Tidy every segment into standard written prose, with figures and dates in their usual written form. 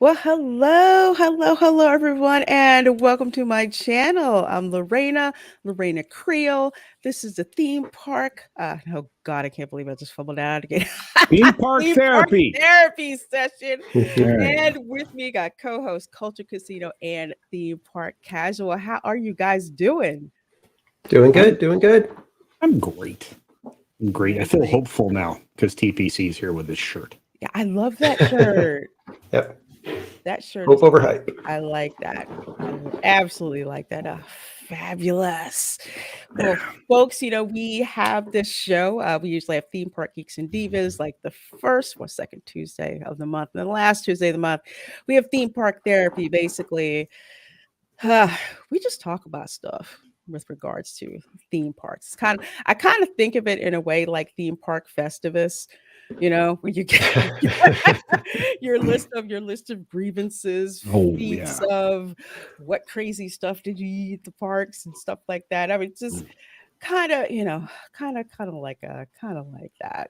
Well, hello, everyone, and welcome to my channel. I'm Lorena Creole. This is the theme park. Oh God, I can't believe I just fumbled out again. Theme park Theme park therapy. therapy session, There you and go. with me got co-host Culture Casino and Theme Park Casual. How are you guys doing? Doing I'm good, doing good. I'm great. I'm great. I Great, feel great. hopeful now because TPC's here with his shirt. Yeah, I love that shirt. Yep. That shirt Hope is over hype. I like that. Absolutely like that. Fabulous. Well, folks, we have this show. We usually have Theme Park Geeks and Divas like the first or second Tuesday of the month. And the last Tuesday of the month, we have Theme Park Therapy. Basically, uh, we just talk about stuff with regards to theme parks. I kind of think of it in a way like theme park Festivus, where you get your list of grievances, Oh feats yeah. of what crazy stuff did you eat at the parks and stuff like that. I mean, just kind of, kind of like that.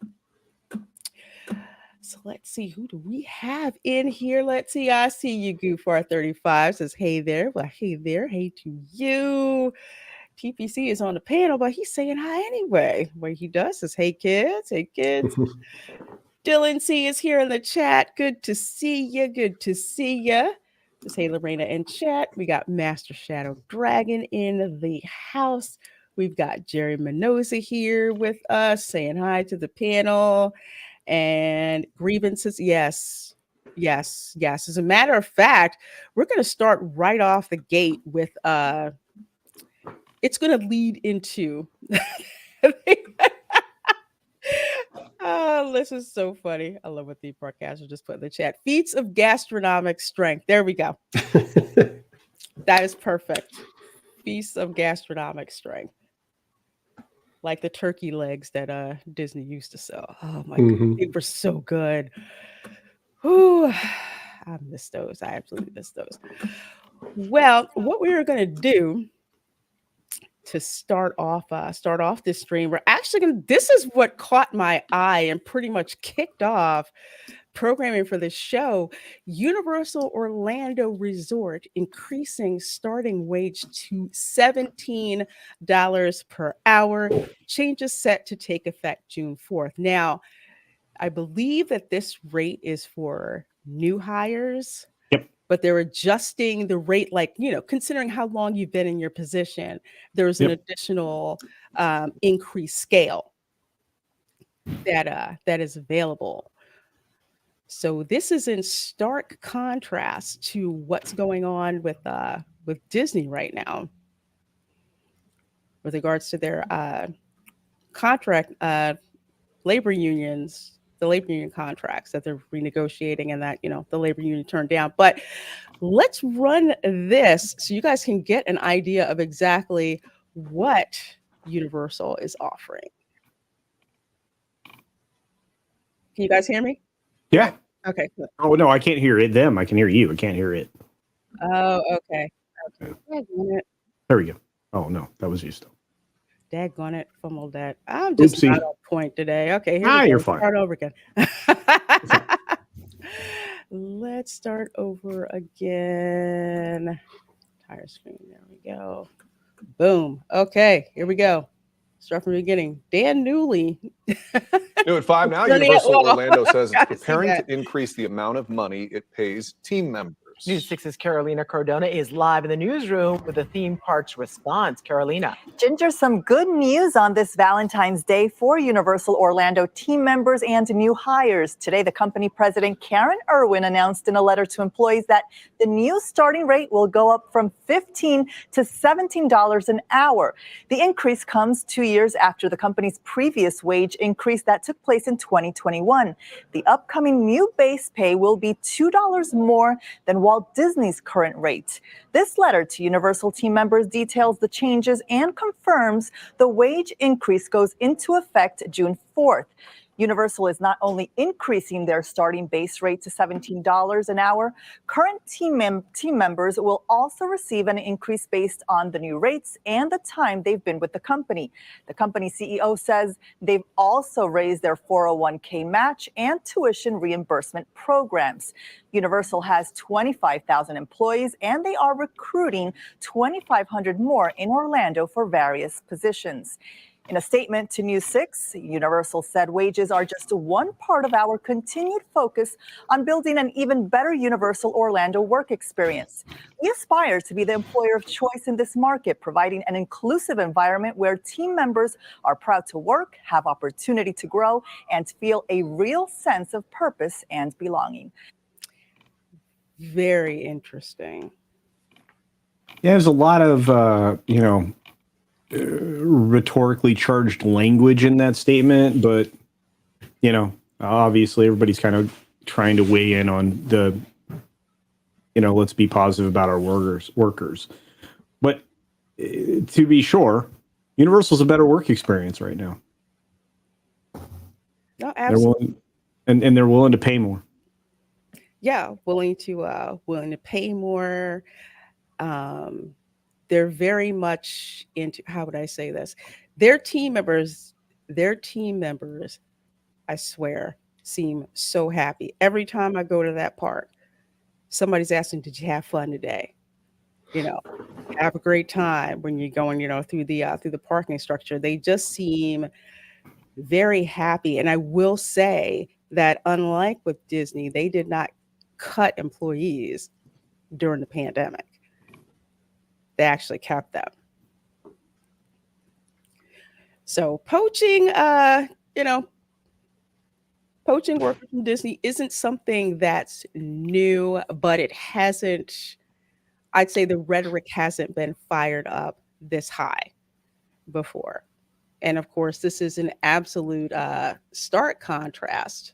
So let's see, who do we have in here? Let's see. I see you, Goof35 says, hey there. Well, hey there. Hey to you. TPC is on the panel, but he's saying hi anyway. What he does is, hey kids, hey kids. Dylan C is here in the chat. Good to see you. Good to see you. Just hey Lorena in chat. We got Master Shadow Dragon in the house. We've got Jerry Minoza here with us saying hi to the panel. And grievances, yes. As a matter of fact, we're going to start right off the gate with it's going to lead into oh, this is so funny. I love what the broadcaster just put in the chat. Feats of gastronomic strength. There we go. That is perfect. Feats of gastronomic strength. Like the turkey legs that Disney used to sell. Oh my god, they were so good. Ooh, I miss those. I absolutely miss those. Well, what we are gonna do to start off this stream, we're actually gonna this is what caught my eye and pretty much kicked off programming for this show. Universal Orlando Resort increasing starting wage to $17 per hour. Changes set to take effect June 4th. Now, I believe that this rate is for new hires, Yep. but they're adjusting the rate, like, considering how long you've been in your position, there's an Yep. additional increased scale that is available. So this is in stark contrast to what's going on with Disney right now with regards to their contract labor unions, the labor union contracts that they're renegotiating and that the labor union turned down. But let's run this so you guys can get an idea of exactly what Universal is offering. Can you guys hear me? Yeah. Okay, good. Oh no, I can't hear it. Them. I can hear you. I can't hear it. Oh, okay. Daggone it. There we go. Oh no, that was you still. Daggone it. Fumbled that. I'm just Oopsie. not on point today. Okay, here we go. You're Let's fine. start over again. Let's start over again. Entire screen. There we go. Boom. Okay, here we go. Start from the beginning. Dan Newley. New at 5 now, Turning it Universal off. Orlando says it's Gotta see preparing that. to increase the amount of money it pays team members. News 6's Carolina Cardona is live in the newsroom with the theme park's response. Carolina. Ginger, some good news on this Valentine's Day for Universal Orlando team members and new hires. Today, the company president, Karen Irwin, announced in a letter to employees that the new starting rate will go up from $15 to $17 an hour. The increase comes 2 years after the company's previous wage increase that took place in 2021. The upcoming new base pay will be $2 more than Walt Disney's current rate. This letter to Universal team members details the changes and confirms the wage increase goes into effect June 4th. Universal is not only increasing their starting base rate to $17 an hour, current team members will also receive an increase based on the new rates and the time they've been with the company. The company CEO says they've also raised their 401k match and tuition reimbursement programs. Universal has 25,000 employees, and they are recruiting 2,500 more in Orlando for various positions. In a statement to News 6, Universal said wages are just one part of our continued focus on building an even better Universal Orlando work experience. We aspire to be the employer of choice in this market, providing an inclusive environment where team members are proud to work, have opportunity to grow, and feel a real sense of purpose and belonging. Very interesting. Yeah, there's a lot of, rhetorically charged language in that statement, but, obviously everybody's kind of trying to weigh in on the, let's be positive about our workers. But to be sure, Universal's a better work experience right now. No, absolutely. And they're willing to pay more. Yeah, willing to pay more. They're very much into, how would I say this? Their team members, I swear, seem so happy. Every time I go to that park, somebody's asking, did you have fun today? Have a great time when you're going, through the parking structure. They just seem very happy. And I will say that unlike with Disney, they did not cut employees during the pandemic. They actually kept them. So poaching workers from Disney isn't something that's new, but it hasn't, I'd say the rhetoric hasn't been fired up this high before. And of course, this is an absolute stark contrast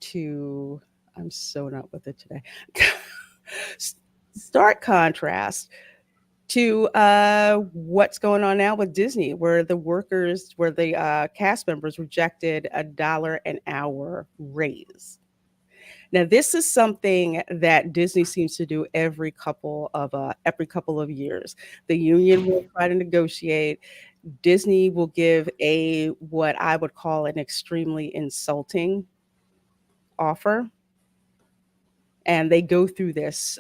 to, I'm so not with it today, stark contrast to what's going on now with Disney, where the cast members rejected $1 an hour raise. Now, this is something that Disney seems to do every couple of years. The union will try to negotiate. Disney will give what I would call an extremely insulting offer, and they go through this.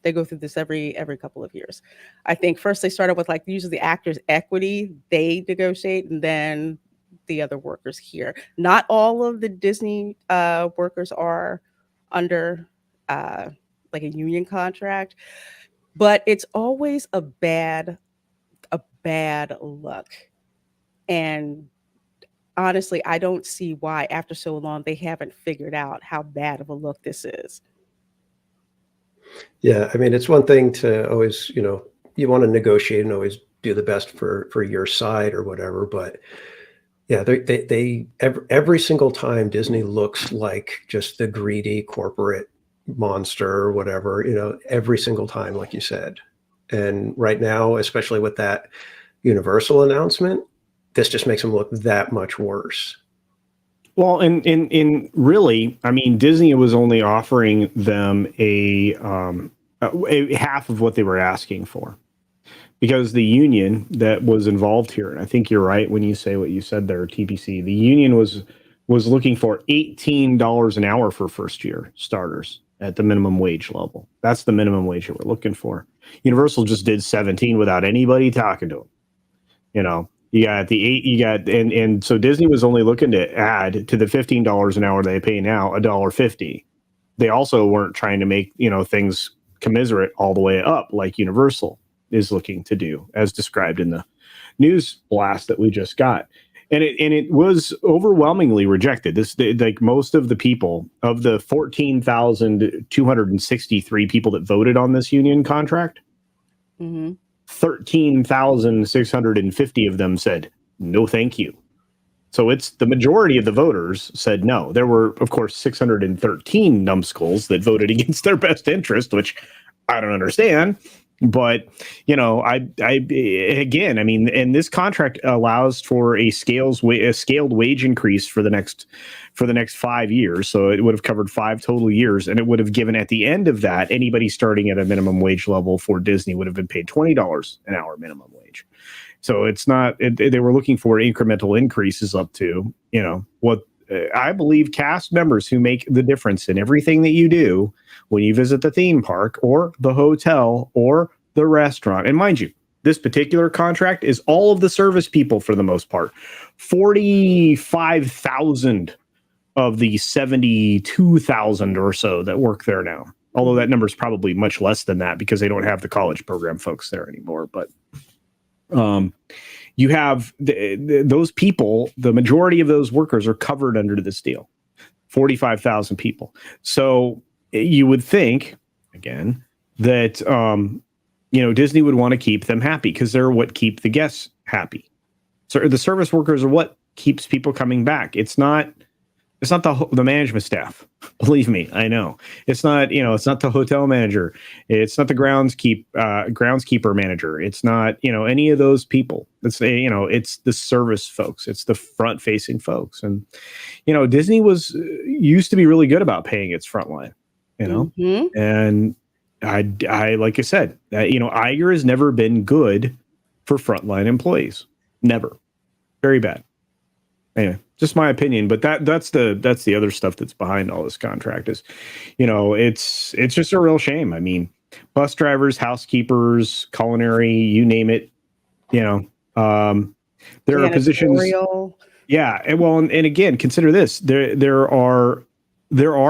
Every couple of years. I think first they started with usually the actors' equity, they negotiate, and then the other workers here. Not all of the Disney workers are under a union contract, but it's always a bad look. And honestly, I don't see why after so long they haven't figured out how bad of a look this is. Yeah, I mean, it's one thing to always, you want to negotiate and always do the best for your side or whatever. But yeah, they every single time Disney looks like just the greedy corporate monster or whatever, every single time, like you said. And right now, especially with that Universal announcement, this just makes them look that much worse. Well, and really, I mean, Disney was only offering them a half of what they were asking for, because the union that was involved here, and I think you're right when you say what you said there, TPC, the union was looking for $18 an hour for first year starters at the minimum wage level. That's the minimum wage that we're looking for. Universal just did 17 without anybody talking to them. You got the 8, and so Disney was only looking to add to the $15 an hour they pay now, $1.50. They also weren't trying to make, things commiserate all the way up like Universal is looking to do, as described in the news blast that we just got. And it was overwhelmingly rejected. Most of the people, of the 14,263 people that voted on this union contract, 13,650 of them said, no, thank you. So it's the majority of the voters said no. There were, of course, 613 numbskulls that voted against their best interest, which I don't understand. But again, I mean, and this contract allows for a scaled wage increase for the next 5 years. So it would have covered 5 total years, and it would have given at the end of that, anybody starting at a minimum wage level for Disney would have been paid $20 an hour minimum wage. So it's not. They were looking for incremental increases up to what I believe cast members who make the difference in everything that you do when you visit the theme park or the hotel or the restaurant. And mind you, this particular contract is all of the service people for the most part. 45,000 of the 72,000 or so that work there now. Although that number is probably much less than that because they don't have the college program folks there anymore. But you have those people, the majority of those workers are covered under this deal, 45,000 people. So you would think, again, that, Disney would want to keep them happy because they're what keep the guests happy. So the service workers are what keeps people coming back. It's not the management staff. Believe me, I know. It's not the hotel manager. It's not the groundskeeper manager. It's not, any of those people. It's the service folks. It's the front facing folks. And, Disney used to be really good about paying its frontline, and I like I said, Iger has never been good for frontline employees. Never. Very bad. Anyway, just my opinion, but that's the other stuff that's behind all this contract is, it's just a real shame. I mean, bus drivers, housekeepers, culinary, you name it, there are positions. Yeah. And again, consider this, there are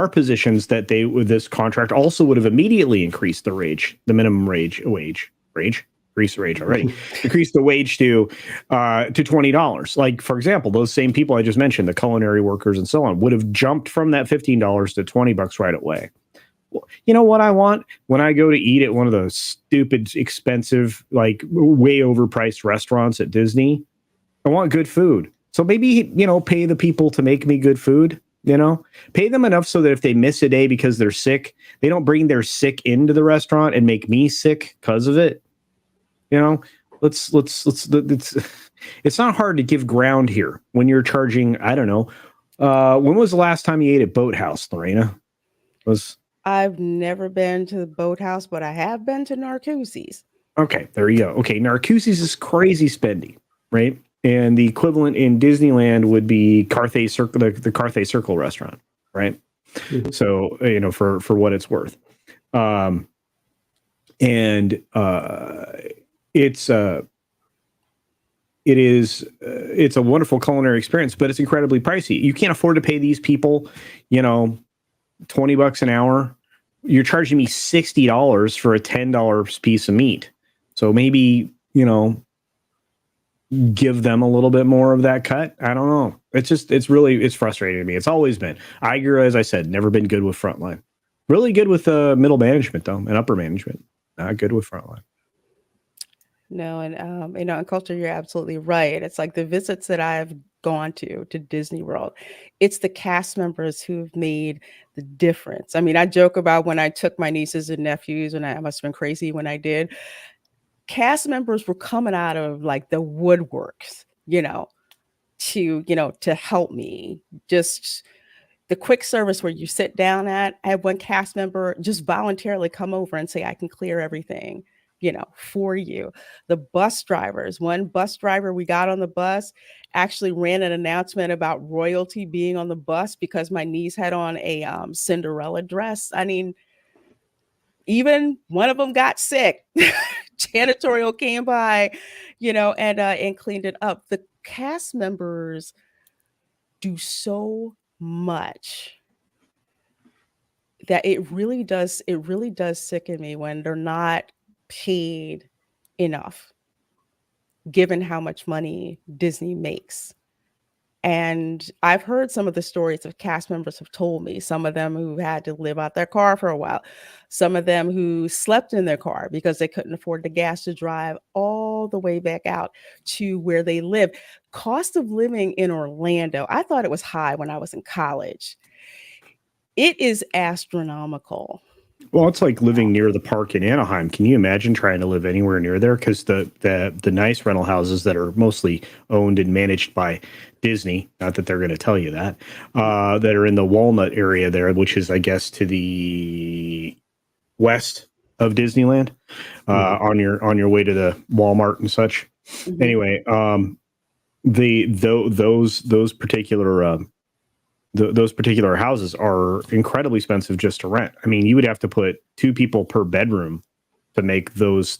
positions that with this contract also would have immediately increased the minimum wage already, increased the wage to $20. Like, for example, those same people I just mentioned, the culinary workers and so on, would have jumped from that $15 to $20 right away. Well, you know what I want when I go to eat at one of those stupid, expensive, like way overpriced restaurants at Disney? I want good food. So maybe, pay the people to make me good food. Pay them enough so that if they miss a day because they're sick, they don't bring their sick into the restaurant and make me sick because of it. It's not hard to give ground here when you're charging. I don't know. When was the last time you ate at Boathouse, Lorena? I've never been to the Boathouse, but I have been to Narcoossee's. Okay, there you go. Okay, Narcoossee's is crazy spendy, right? And the equivalent in Disneyland would be Carthay Circle, the Carthay Circle restaurant, right? Mm-hmm. So, for what it's worth. It's a wonderful culinary experience, but it's incredibly pricey. You can't afford to pay these people, $20 an hour. You're charging me $60 for a $10 piece of meat. So maybe, give them a little bit more of that cut. I don't know. It's frustrating to me. It's always been. Iger, as I said, never been good with frontline. Really good with middle management though, and upper management. Not good with frontline. No, and in culture, you're absolutely right. It's like the visits that I've gone to Disney World, it's the cast members who've made the difference. I mean, I joke about when I took my nieces and nephews, and I must have been crazy when I did. Cast members were coming out of like the woodworks, to help me. Just the quick service where you sit down at, I had one cast member just voluntarily come over and say, I can clear everything, for you. The bus drivers, one bus driver we got on the bus actually ran an announcement about royalty being on the bus because my niece had on a Cinderella dress. I mean, even one of them got sick. Janitorial came by, and cleaned it up. The cast members do so much that it really does sicken me when they're not paid enough, given how much money Disney makes. And I've heard some of the stories of cast members have told me, some of them who had to live out their car for a while, some of them who slept in their car because they couldn't afford the gas to drive all the way back out to where they live. Cost of living in Orlando, I thought it was high when I was in college. It is astronomical Well, it's like living near the park in Anaheim. Can you imagine trying to live anywhere near there? Because the nice rental houses that are mostly owned and managed by Disney, not that they're going to tell you that, that are in the Walnut area there, which is, I guess, to the west of Disneyland, on your way to the Walmart and such. Mhm. Anyway, those particular those particular houses are incredibly expensive just to rent. I mean, you would have to put 2 people per bedroom to make those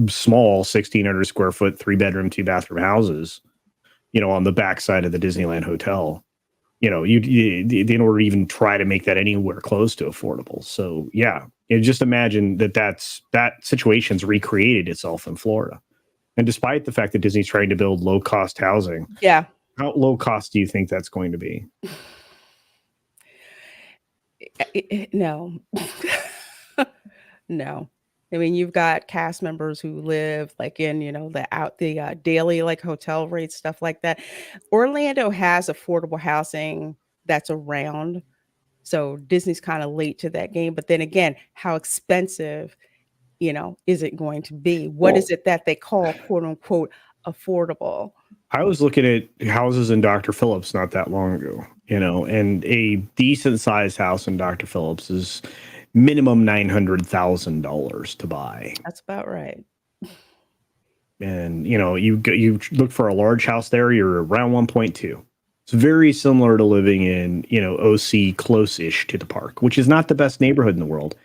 small 1,600 square foot, 3-bedroom, 2-bathroom houses, on the backside of the Disneyland Hotel. In order to even try to make that anywhere close to affordable. So yeah, just imagine that situation's recreated itself in Florida. And despite the fact that Disney's trying to build low cost housing, Yeah. how low cost do you think that's going to be? No. No. I mean, you've got cast members who live like in, the daily like hotel rates, stuff like that. Orlando has affordable housing that's around. So Disney's kind of late to that game. But then again, how expensive, is it going to be? What is Well, it that they call quote unquote affordable? I was looking at houses in Dr. Phillips not that long ago, and a decent sized house in Dr. Phillips is minimum $900,000 to buy. That's about right. And you look for a large house there, you're around 1.2. It's very similar to living in OC, close-ish to the park, which is not the best neighborhood in the world,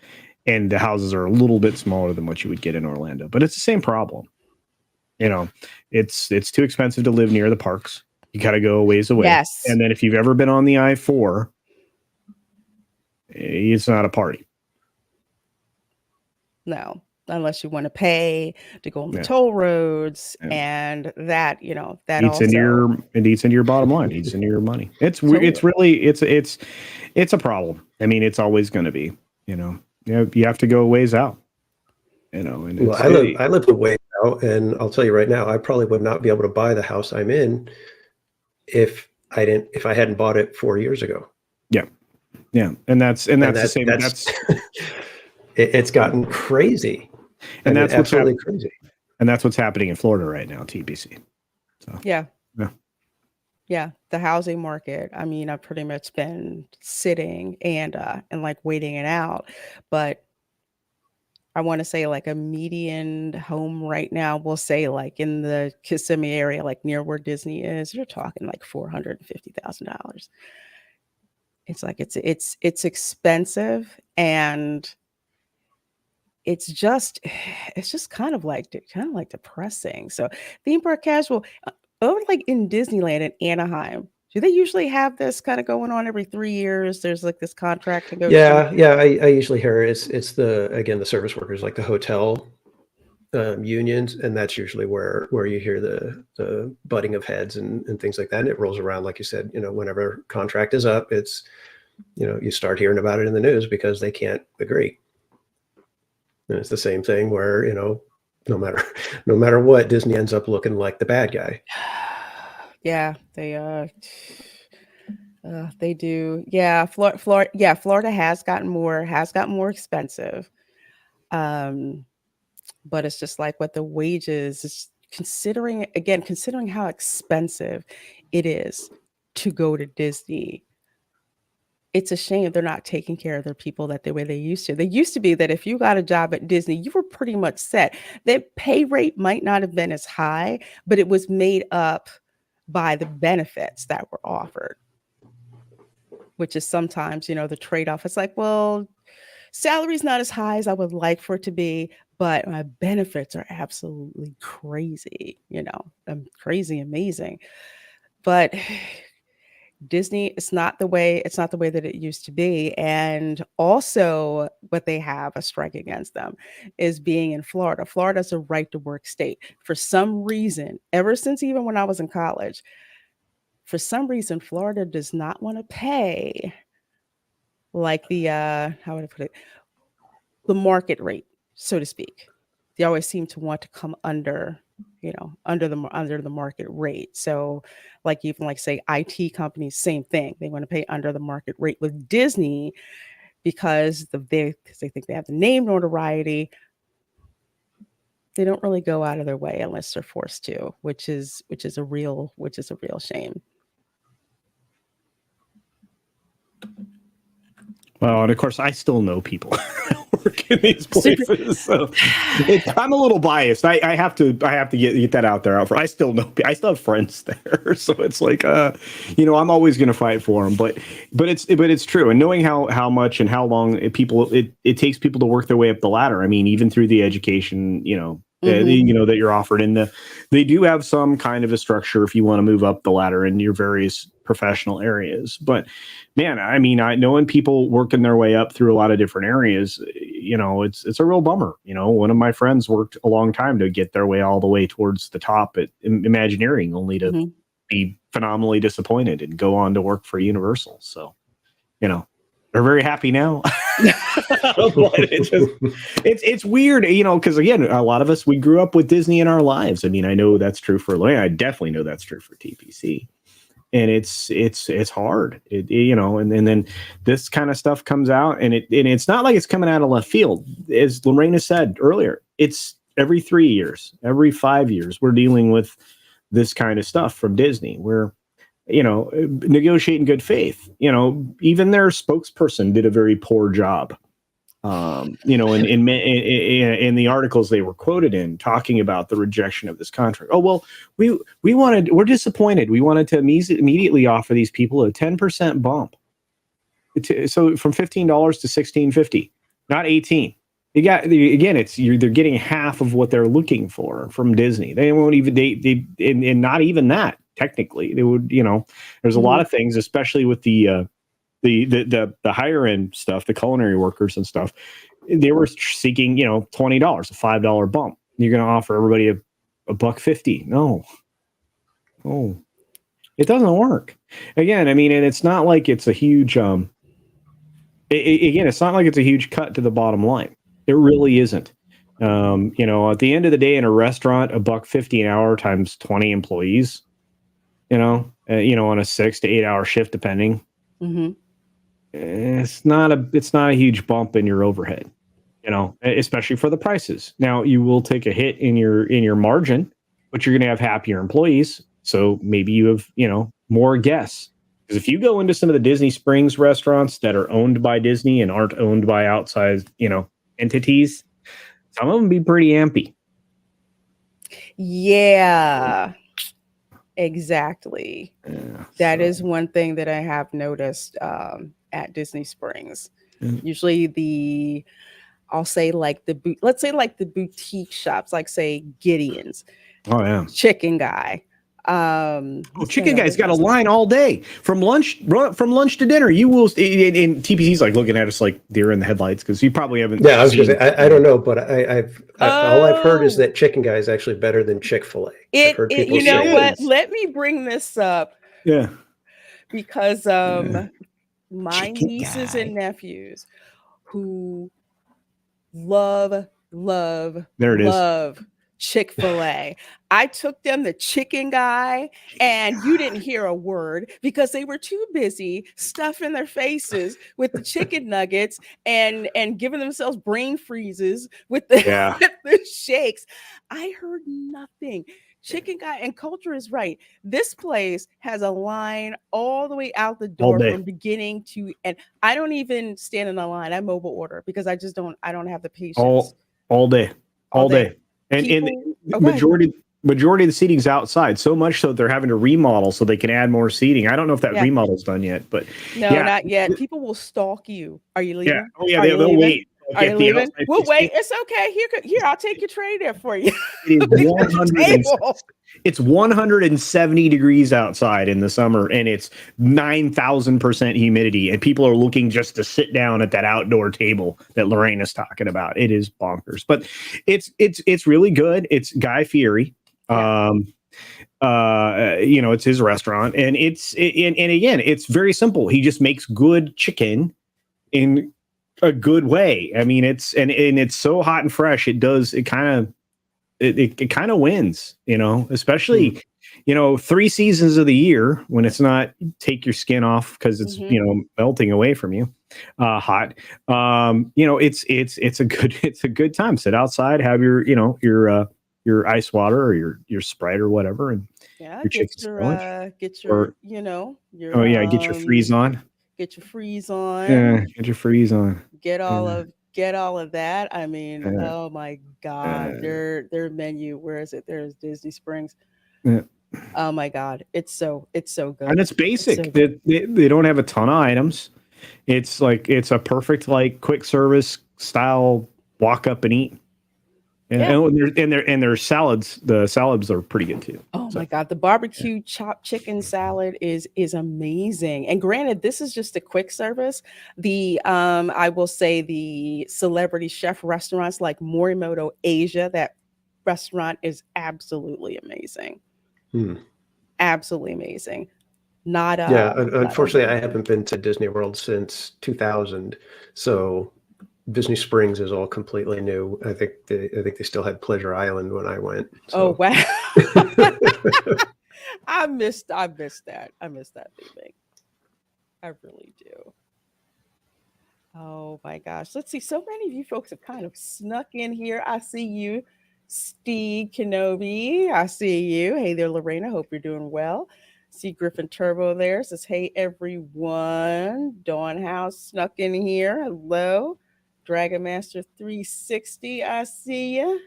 and the houses are a little bit smaller than what you would get in Orlando, but it's the same problem. It's too expensive to live near the parks. You got to go a ways away. Yes. And then if you've ever been on the I-4, it's not a party. No, unless you want to pay to go on the Yeah. toll roads, Yeah. and that that It eats into your bottom line. It eats into your money. It's really it's a problem. I mean, it's always going to be. You have to go a ways out. And Well, I live a way out, and I'll tell you right now, I probably would not be able to buy the house I'm in if I hadn't bought it 4 years ago. Yeah, and that's the same. It's gotten crazy, and that's what's absolutely crazy. And that's what's happening in Florida right now, TBC. So Yeah. Yeah. Yeah, the housing market. I mean, I've pretty much been sitting and like waiting it out, but I want to say like a median home right now, we'll say like in the Kissimmee area, like near where Disney is, you're talking like $450,000. It's like it's expensive, and it's just kind of like depressing. So theme park casual over like in Disneyland in Anaheim, do they usually have this kind of going on every 3 years? There's like this contract negotiation. Yeah. I usually hear it's the service workers, like the hotel unions, and that's usually where you hear the butting of heads and things like that. And it rolls around, like you said, whenever contract is up, it's you start hearing about it in the news because they can't agree. And it's the same thing where no matter what, Disney ends up looking like the bad guy. Yeah, they do. Yeah, Florida has gotten more expensive. But it's just like what the wages is, considering how expensive it is to go to Disney. It's a shame they're not taking care of their people the way they used to. They used to be that if you got a job at Disney, you were pretty much set. The pay rate might not have been as high, but it was made up by the benefits that were offered, which is sometimes, the trade-off. It's like, well, salary's not as high as I would like for it to be, but my benefits are absolutely crazy, crazy amazing. But Disney, it's not the way that it used to be. And also what they have a strike against them is being in Florida. Florida's a right to work state. For some reason, ever since even when I was in college, for some reason, Florida does not want to pay like the, how would I put it? The market rate, so to speak. They always seem to want to come under the market rate. So even say IT companies, same thing. They want to pay under the market rate. With Disney, because they think they have the name notoriety. They don't really go out of their way unless they're forced to, which is a real shame. Well, and of course, I still know people work in these places, so I'm a little biased. I have to get that out there. I still have friends there, so it's like, I'm always going to fight for them. But it's true, and knowing how much and how long it takes people to work their way up the ladder. I mean, even through the education, that you're offered, and they do have some kind of a structure if you want to move up the ladder in your various professional areas. But man, I mean, knowing people working their way up through a lot of different areas, it's a real bummer. One of my friends worked a long time to get their way all the way towards the top at Imagineering, only to be phenomenally disappointed and go on to work for Universal. So, they're very happy now. But it's weird, because again, a lot of us, we grew up with Disney in our lives. I mean, I know that's true for Lorraine. I definitely know that's true for TPC. And it's hard, and then this kind of stuff comes out, and it's not like it's coming out of left field. As Lorena said earlier, it's every 3 years, every 5 years, we're dealing with this kind of stuff from Disney, where, negotiate in good faith. Even their spokesperson did a very poor job. In the articles they were quoted in, talking about the rejection of this contract. Oh, well, we're disappointed. We wanted to immediately offer these people a 10% bump. So from $15 to $16.50, not $18. They're getting half of what they're looking for from Disney. They won't even, and not even that, technically. They would, there's a lot of things, especially with the higher end stuff, the culinary workers and stuff, they were seeking, $20, a $5 bump. You're going to offer everybody a $1.50. No, it doesn't work. Again, I mean, and it's not like it's a huge, it's not like it's a huge cut to the bottom line. It really isn't. At the end of the day, in a restaurant, $1.50 an hour times 20 employees, on a 6 to 8 hour shift, depending. Mm-hmm. It's not a huge bump in your overhead, especially for the prices. Now, you will take a hit in your margin, but you're going to have happier employees. So maybe you have, more guests. Because if you go into some of the Disney Springs restaurants that are owned by Disney and aren't owned by outside, entities, some of them be pretty ampy. Yeah. Exactly. Yeah, that is one thing that I have noticed at Disney Springs. Usually let's say like the boutique shops, like say Gideon's. Oh yeah. Chicken Guy. Chicken Guy's got a line all day from lunch to dinner. You will, and TPC's like looking at us like deer in the headlights, because you probably haven't. Yeah, I was going to say, I don't know, but all I've heard is that Chicken Guy is actually better than Chick-fil-A. You know what? Let me bring this up. Yeah. Because my nieces and nephews who love Chick-fil-A. I took them to Chicken Guy, and you didn't hear a word because they were too busy stuffing their faces with the chicken nuggets and giving themselves brain freezes with the, with the shakes. I heard nothing. Chicken Guy, and Culture is right. This place has a line all the way out the door from beginning to end. I don't even stand in a line. I mobile order because I don't have the patience. All day. And the majority of the seating's outside, so much so that they're having to remodel so they can add more seating. I don't know if that remodel's done yet, but not yet. People will stalk you. Are you leaving? Yeah. Oh yeah, they'll wait. Are you leaving? We'll wait. It's okay. Here, I'll take your tray there for you. It's 170 degrees outside in the summer, and it's 9,000% humidity, and people are looking just to sit down at that outdoor table that Lorraine is talking about. It is bonkers, but it's really good. It's Guy Fieri. It's his restaurant, and again, it's very simple. He just makes good chicken in a good way. I mean, it's so hot and fresh. It kind of wins, especially, 3 seasons of the year when it's not take your skin off because it's, melting away from you. hot. It's a good time. Sit outside, have your ice water or your Sprite or whatever, and Yeah, your chicken sandwich. get Or your get your freeze on. get your freeze Yeah, on, get your freeze on. get all of that. I mean, Uh, oh my God, uh, their menu, where is it? There's Disney Springs. yeah. Oh my God, it's so good. And it's It's so basic. good. They don't have a ton of items. It's a perfect like quick service style walk up and eat. Yeah. And their salads, the salads are pretty good too. Oh So, my God, the barbecue chopped chicken salad is amazing. And granted, this is just a quick service. The I will say the celebrity chef restaurants like Morimoto Asia, that restaurant is absolutely amazing. Hmm. Absolutely amazing. Not Yeah, not unfortunately, I haven't been to Disney World since 2000, so Disney Springs is all completely new. I think they still had Pleasure Island when I went. Oh So wow. I missed that. I missed that theming. I really do. Oh my gosh. Let's see. So many of you folks have kind of snuck in here. I see you, Steve Kenobi. I see you. Hey there, Lorena. Hope you're doing well. See Griffin Turbo there. Says, hey everyone. Dawn House snuck in here. Hello. Dragon Master 360. I see you.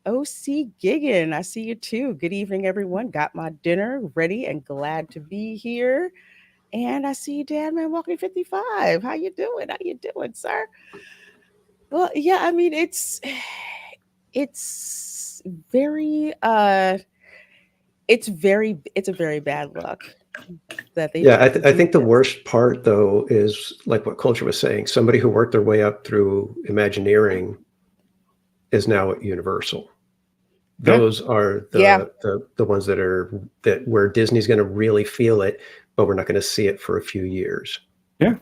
OC Giggin. I see you too. Good evening, everyone. Got my dinner ready and glad to be here. And I see you, Dad Man Walking 55. How you doing? How you doing, sir? Well, yeah, I mean it's very it's a very bad look that they yeah, tried to I do think the this. worst part though is like what Culture was saying. Somebody who worked their way up through Imagineering is now at Universal. Those are Yeah. the ones that where Disney's going to really feel it, but we're not going to see it for a few years. yeah.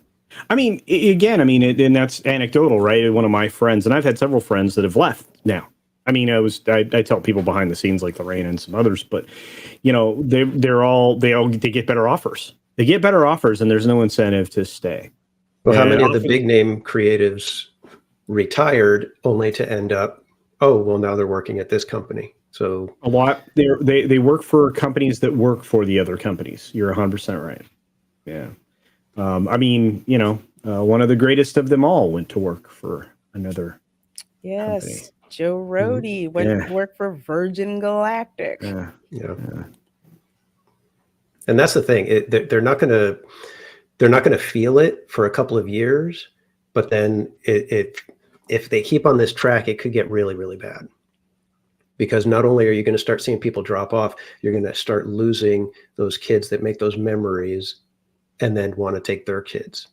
I mean, again, and that's anecdotal, right? One of my friends, and I've had several friends that have left now. I mean, I tell people behind the scenes like Lorraine and some others, but they get better offers. They get better offers, and there's no incentive to stay. Well, how And many of the often- big name creatives retired only to end up, oh, well, now they're working at this company. So a lot they work for companies that work for the other companies. You're 100% right. Yeah. One of the greatest of them all went to work for another Yes. company. Joe Rody went to work for Virgin Galactic. Yeah. yeah. And that's the thing. They're not going to feel it for a couple of years, but then if they keep on this track, it could get really, really bad. Because not only are you going to start seeing people drop off, you're going to start losing those kids that make those memories and then want to take their kids.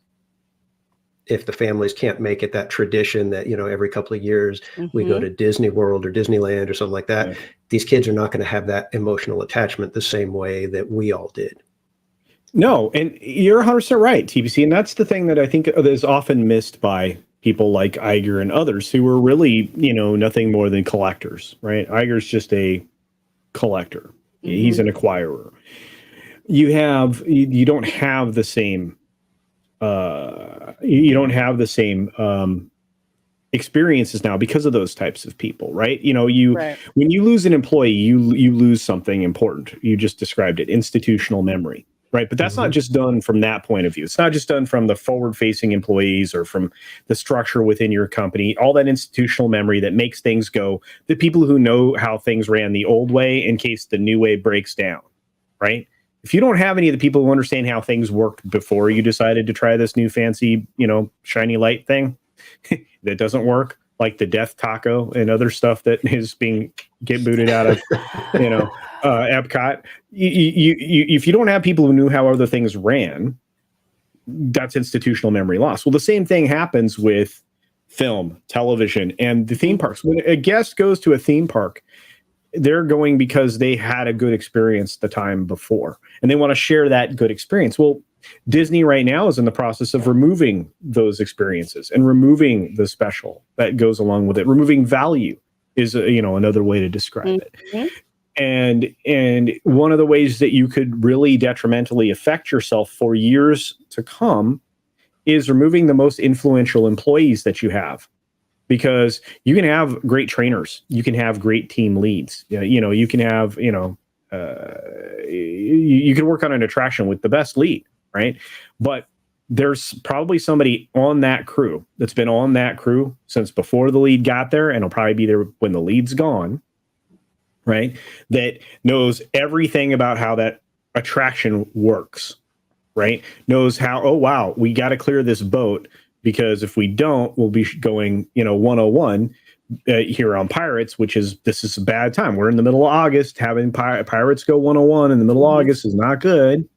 If the families can't make it that tradition that, every couple of years we go to Disney World or Disneyland or something like that, these kids are not going to have that emotional attachment the same way that we all did. No, and you're 100% right, TBC. And that's the thing that I think is often missed by people like Iger and others who are really, nothing more than collectors, right? Iger's just a collector. He's an acquirer. You don't have the same experiences now because of those types of people, right? When you lose an employee, you lose something important. You just described it, institutional memory. Right. But that's not just done from that point of view. It's not just done from the forward facing employees or from the structure within your company, all that institutional memory that makes things go, the people who know how things ran the old way in case the new way breaks down. Right. If you don't have any of the people who understand how things worked before you decided to try this new fancy, shiny light thing that doesn't work, like the death taco and other stuff that is get booted out of, Epcot. If you don't have people who knew how other things ran, that's institutional memory loss. Well, the same thing happens with film, television, and the theme parks. When a guest goes to a theme park, they're going because they had a good experience the time before, and they want to share that good experience. Well, Disney right now is in the process of removing those experiences and removing the special that goes along with it. Removing value is, another way to describe it. And one of the ways that you could really detrimentally affect yourself for years to come is removing the most influential employees that you have, because you can have great trainers, you can have great team leads, you can have, you can work on an attraction with the best lead, right? But there's probably somebody on that crew that's been on that crew since before the lead got there, and it'll probably be there when the lead's gone, right? That knows everything about how that attraction works, right? Knows how, oh, wow, we got to clear this boat, because if we don't, we'll be going, 101 here on Pirates, this is a bad time. We're in the middle of August. Having Pirates go 101 in the middle of August is not good.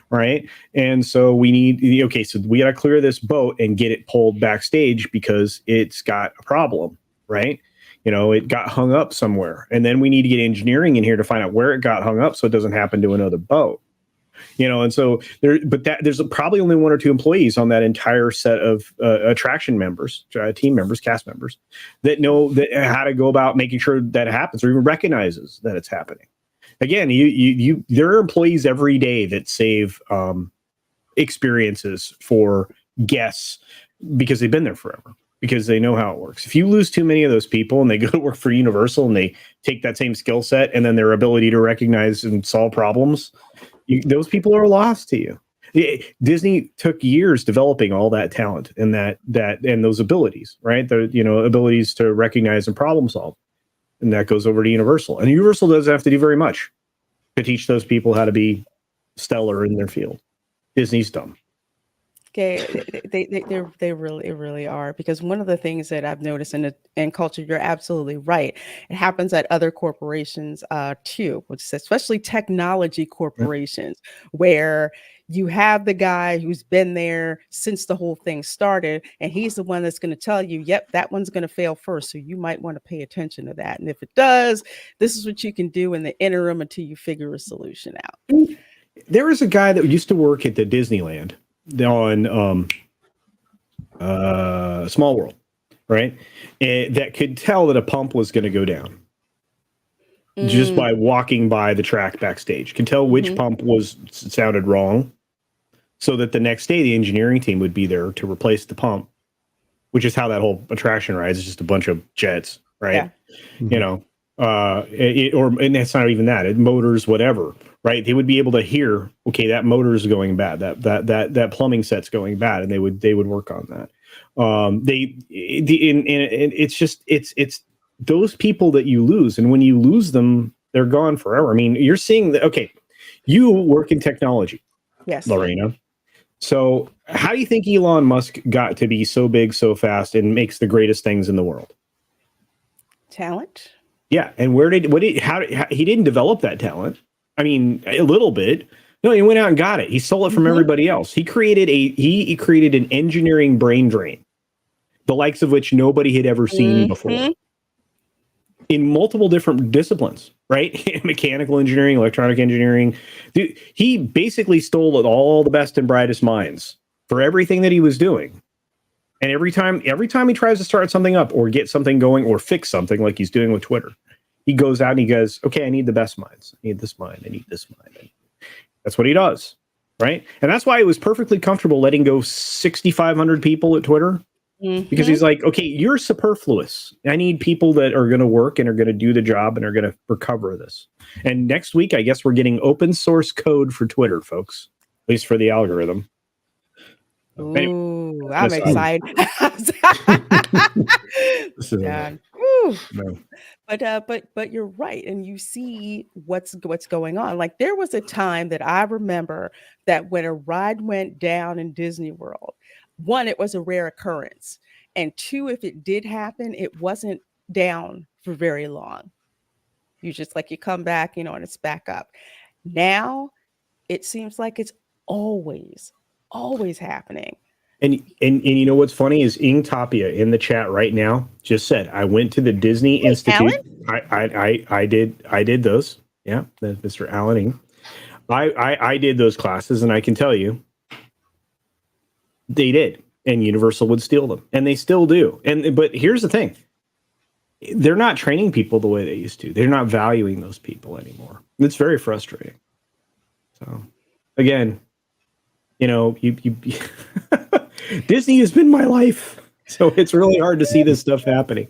Right. And so we got to clear this boat and get it pulled backstage because it's got a problem. Right. It got hung up somewhere. And then we need to get engineering in here to find out where it got hung up so it doesn't happen to another boat. And so there's probably only one or two employees on that entire set of attraction members, team members, cast members that know how to go about making sure that happens, or even recognizes that it's happening. Again, there are employees every day that save experiences for guests because they've been there forever, because they know how it works. If you lose too many of those people and they go to work for Universal and they take that same skill set and then their ability to recognize and solve problems, those people are lost to you. Disney took years developing all that talent and and those abilities, right? The abilities to recognize and problem solve. And that goes over to Universal. And Universal doesn't have to do very much to teach those people how to be stellar in their field. Disney's dumb. Okay, they really are, because one of the things that I've noticed in culture, you're absolutely right. It happens at other corporations too, which is especially technology corporations, where you have the guy who's been there since the whole thing started, and he's the one that's going to tell you, yep, that one's going to fail first. So you might want to pay attention to that. And if it does, this is what you can do in the interim until you figure a solution out. There was a guy that used to work at the Disneyland on Small World, right? That could tell that a pump was going to go down just by walking by the track backstage. Could tell which pump sounded wrong, so that the next day the engineering team would be there to replace the pump, which is how that whole attraction ride is just a bunch of jets, right? Yeah. And that's not even that. Motors, whatever, right? They would be able to hear, okay, that motor is going bad. That plumbing set's going bad, and they would work on that. It's those people that you lose, and when you lose them, they're gone forever. I mean, you're seeing that. Okay, you work in technology, yes, Lorena. So how do you think Elon Musk got to be so big so fast and makes the greatest things in the world? Talent. Yeah, and he didn't develop that talent. I mean, a little bit. No, he went out and got it. He stole it from everybody else. He created an engineering brain drain, the likes of which nobody had ever seen before, in multiple different disciplines, right? Mechanical engineering, electronic engineering. Dude, he basically stole all the best and brightest minds for everything that he was doing. And every time he tries to start something up or get something going or fix something, like he's doing with Twitter, he goes out and he goes, okay, I need the best minds. I need this mind. I need this mind. That's what he does, right? And that's why he was perfectly comfortable letting go 6,500 people at Twitter, because he's like, okay, you're superfluous. I need people that are going to work and are going to do the job and are going to recover this. And next week, I guess we're getting open source code for Twitter, folks, at least for the algorithm. Ooh, anyway, I'm excited. Yeah. No. But you're right, and you see what's going on. Like, there was a time that I remember that when a ride went down in Disney World, one, it was a rare occurrence, and two, if it did happen, it wasn't down for very long. You just you come back, and it's back up. Now it seems like it's always happening. And you know what's funny is Ing Tapia in the chat right now just said, I went to the Disney Institute. I did those. Yeah, Mr. Alan Ing. I did those classes, and I can tell you they did. And Universal would steal them. And they still do. But here's the thing. They're not training people the way they used to. They're not valuing those people anymore. It's very frustrating. So again, you Disney has been my life, so it's really hard to see this stuff happening.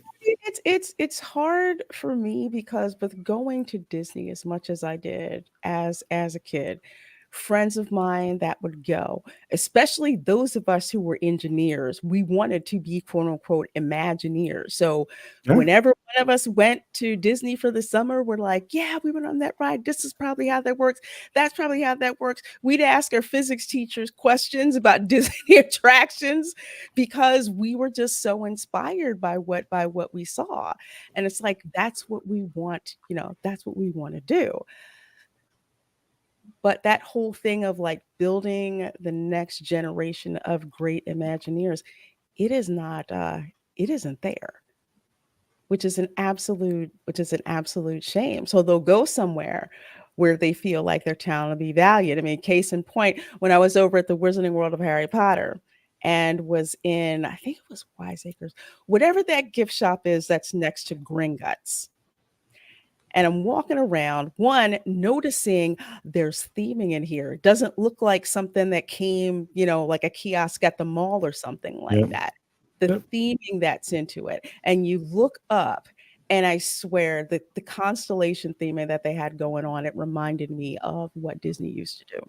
It's hard for me because with going to Disney as much as I did as a kid, friends of mine that would go, especially those of us who were engineers, we wanted to be quote unquote Imagineers. So Yeah. whenever one of us went to Disney for the summer, we're like, yeah, we went on that ride. This is probably how that works. That's probably how that works. We'd ask our physics teachers questions about Disney attractions because we were just so inspired by what we saw. And it's like, that's what we want, that's what we want to do. But that whole thing of like building the next generation of great Imagineers, it is not, it isn't there, which is an absolute shame. So they'll go somewhere where they feel like their talent will be valued. I mean, case in point, when I was over at the Wizarding World of Harry Potter and was in, I think it was Wiseacres, whatever that gift shop is that's next to Gringotts. And I'm walking around, one, noticing there's theming in here. It doesn't look like something that came, like a kiosk at the mall or something like that. The theming that's into it. And you look up, and I swear that the constellation theming that they had going on, it reminded me of what Disney used to do.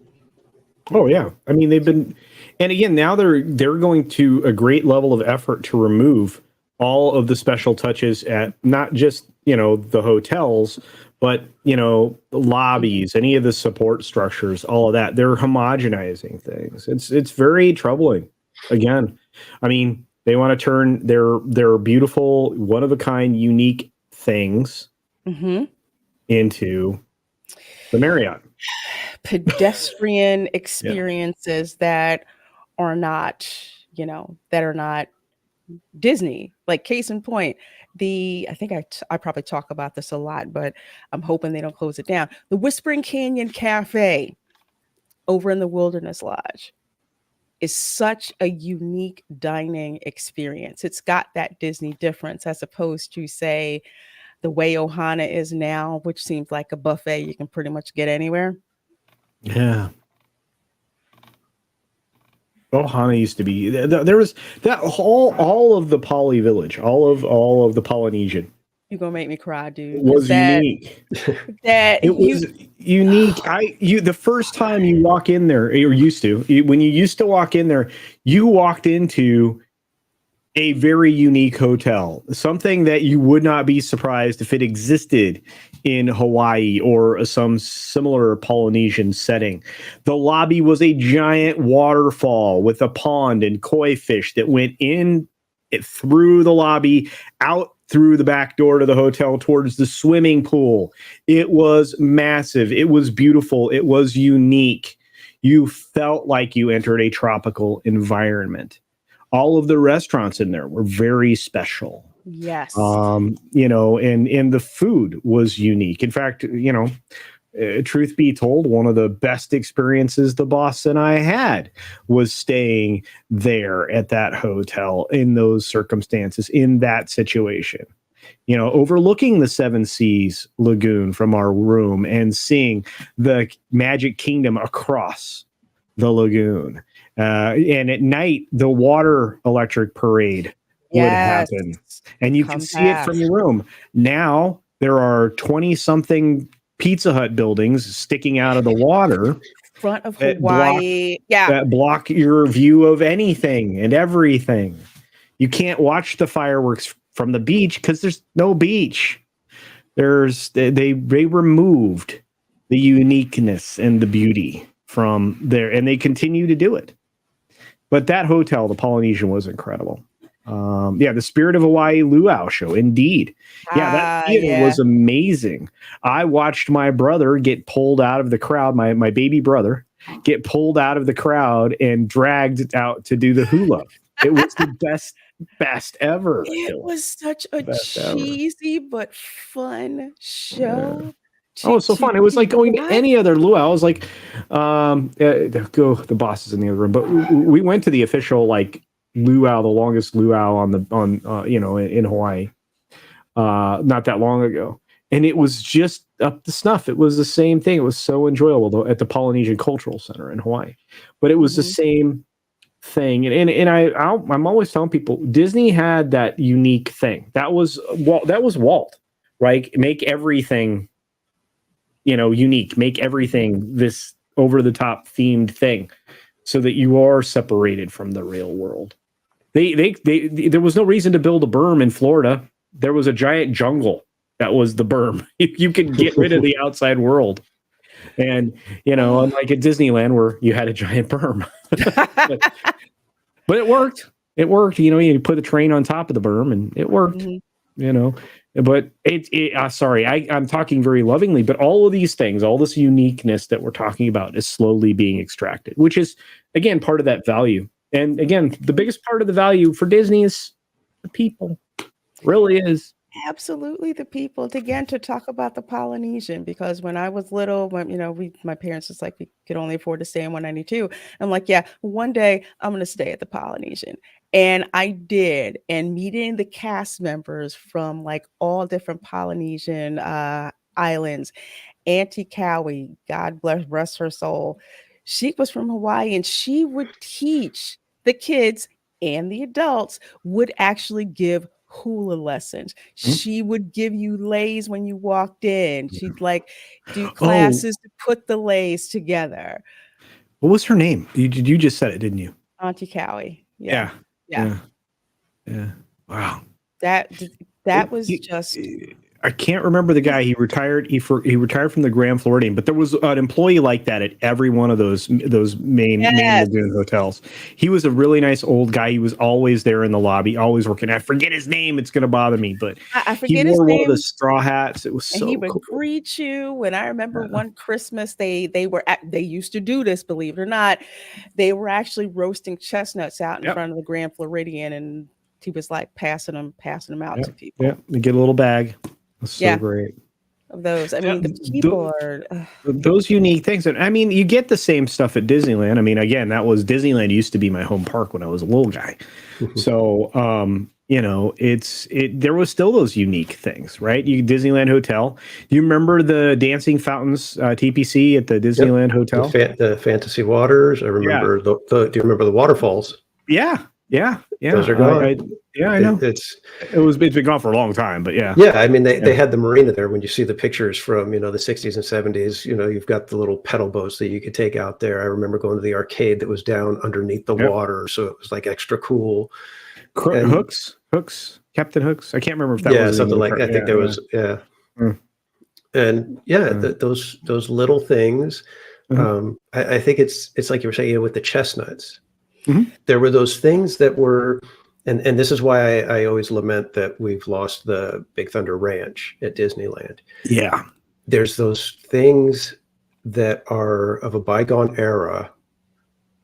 Oh yeah, I mean they've been, and again now they're going to a great level of effort to remove all of the special touches at not just the hotels, but the lobbies, any of the support structures, all of that. They're homogenizing things. It's very troubling. Again, I mean, they want to turn their beautiful, one of a kind, unique things into the Marriott. Pedestrian experiences that are not, that are not Disney. Like case in point, I think I probably talk about this a lot, but I'm hoping they don't close it down. The Whispering Canyon Cafe over in the Wilderness Lodge is such a unique dining experience. It's got that Disney difference as opposed to, say, the way Ohana is now, which seems like a buffet you can pretty much get anywhere. Yeah. Ohana used to be there was that all of the Poly Village, all of the Polynesian. You're gonna make me cry, dude. Was unique. It was unique. The first time you walk in there, or when you used to walk in there, you walked into a very unique hotel, something that you would not be surprised if it existed in Hawaii or some similar Polynesian setting. The lobby was a giant waterfall with a pond and koi fish that went in through the lobby, out through the back door to the hotel towards the swimming pool. It was massive. It was beautiful. It was unique. You felt like you entered a tropical environment. All of the restaurants in there were very special. Yes. And the food was unique. In fact, truth be told, one of the best experiences the boss and I had was staying there at that hotel in those circumstances, in that situation, overlooking the Seven Seas Lagoon from our room and seeing the Magic Kingdom across the lagoon. And at night, the water electric parade would happen, and you can see it from your room. Now there are 20-something Pizza Hut buildings sticking out of the water, front of Hawaii, that block your view of anything and everything. You can't watch the fireworks from the beach because there's no beach. They removed the uniqueness and the beauty from there, and they continue to do it. But that hotel, the Polynesian, was incredible. The Spirit of Hawaii Luau show, indeed. That theater was amazing. I watched my brother get pulled out of the crowd, my baby brother, get pulled out of the crowd and dragged out to do the hula. It was the best ever. It was such a cheesy but fun show. Yeah. Oh, it's so fun. It was like going to any other luau. I was like, the boss is in the other room, but we went to the official luau, the longest luau in Hawaii, not that long ago. And it was just up to snuff. It was the same thing. It was so enjoyable at the Polynesian Cultural Center in Hawaii, but it was the same thing, and I'm always telling people Disney had that unique thing. That was Walt, right? Make everything, unique. Make everything this over the top themed thing, so that you are separated from the real world. There was no reason to build a berm in Florida. There was a giant jungle that was the berm. You could get rid of the outside world. And, unlike at Disneyland where you had a giant berm. but it worked. It worked. You put a train on top of the berm and it worked, But sorry, I'm talking very lovingly, but all of these things, all this uniqueness that we're talking about is slowly being extracted, which is, again, part of that value. And again, the biggest part of the value for Disney is the people. Really is. Absolutely, the people. Again, to talk about the Polynesian, because when I was little, my parents was like, we could only afford to stay in 192. I'm like, yeah, one day I'm going to stay at the Polynesian. And I did. And meeting the cast members from like all different Polynesian islands, Auntie Cowie, God bless her soul. She was from Hawaii, and she would teach the kids, and the adults would actually give hula lessons. She would give you lays when you walked in. She'd like do classes to put the lays together. What was her name? You just said it, didn't you? Auntie Cowie. Yeah. Wow. That was just. I can't remember the guy. He retired. He retired from the Grand Floridian, but there was an employee like that at every one of those main lagoon hotels. He was a really nice old guy. He was always there in the lobby, always working. I forget his name. It's going to bother me, but I forget his name. One of the straw hats. It was so he would cool. greet you. And I remember one Christmas they used to do this, believe it or not. They were actually roasting chestnuts out in front of the Grand Floridian, and he was like passing them out to people. Yeah, you get a little bag. That's so great. Of those. I mean, the people are those unique things. And I mean, you get the same stuff at Disneyland. I mean, again, Disneyland used to be my home park when I was a little guy. So, there was still those unique things, right? Disneyland Hotel. Do you remember the dancing fountains, TPC at the Disneyland Hotel? The fantasy waters. I remember do you remember the waterfalls? Yeah. Those are gone. I know. It's been gone for a long time, but yeah. Yeah, I mean they had the marina there. When you see the pictures from the 60s and 70s, you've got the little pedal boats that you could take out there. I remember going to the arcade that was down underneath the water, so it was like extra cool. Hooks, Captain Hooks. I can't remember if that was something like that. I think there was and those little things. I think it's like you were saying with the chestnuts. There were those things that were, and this is why I always lament that we've lost the Big Thunder Ranch at Disneyland. Yeah. There's those things that are of a bygone era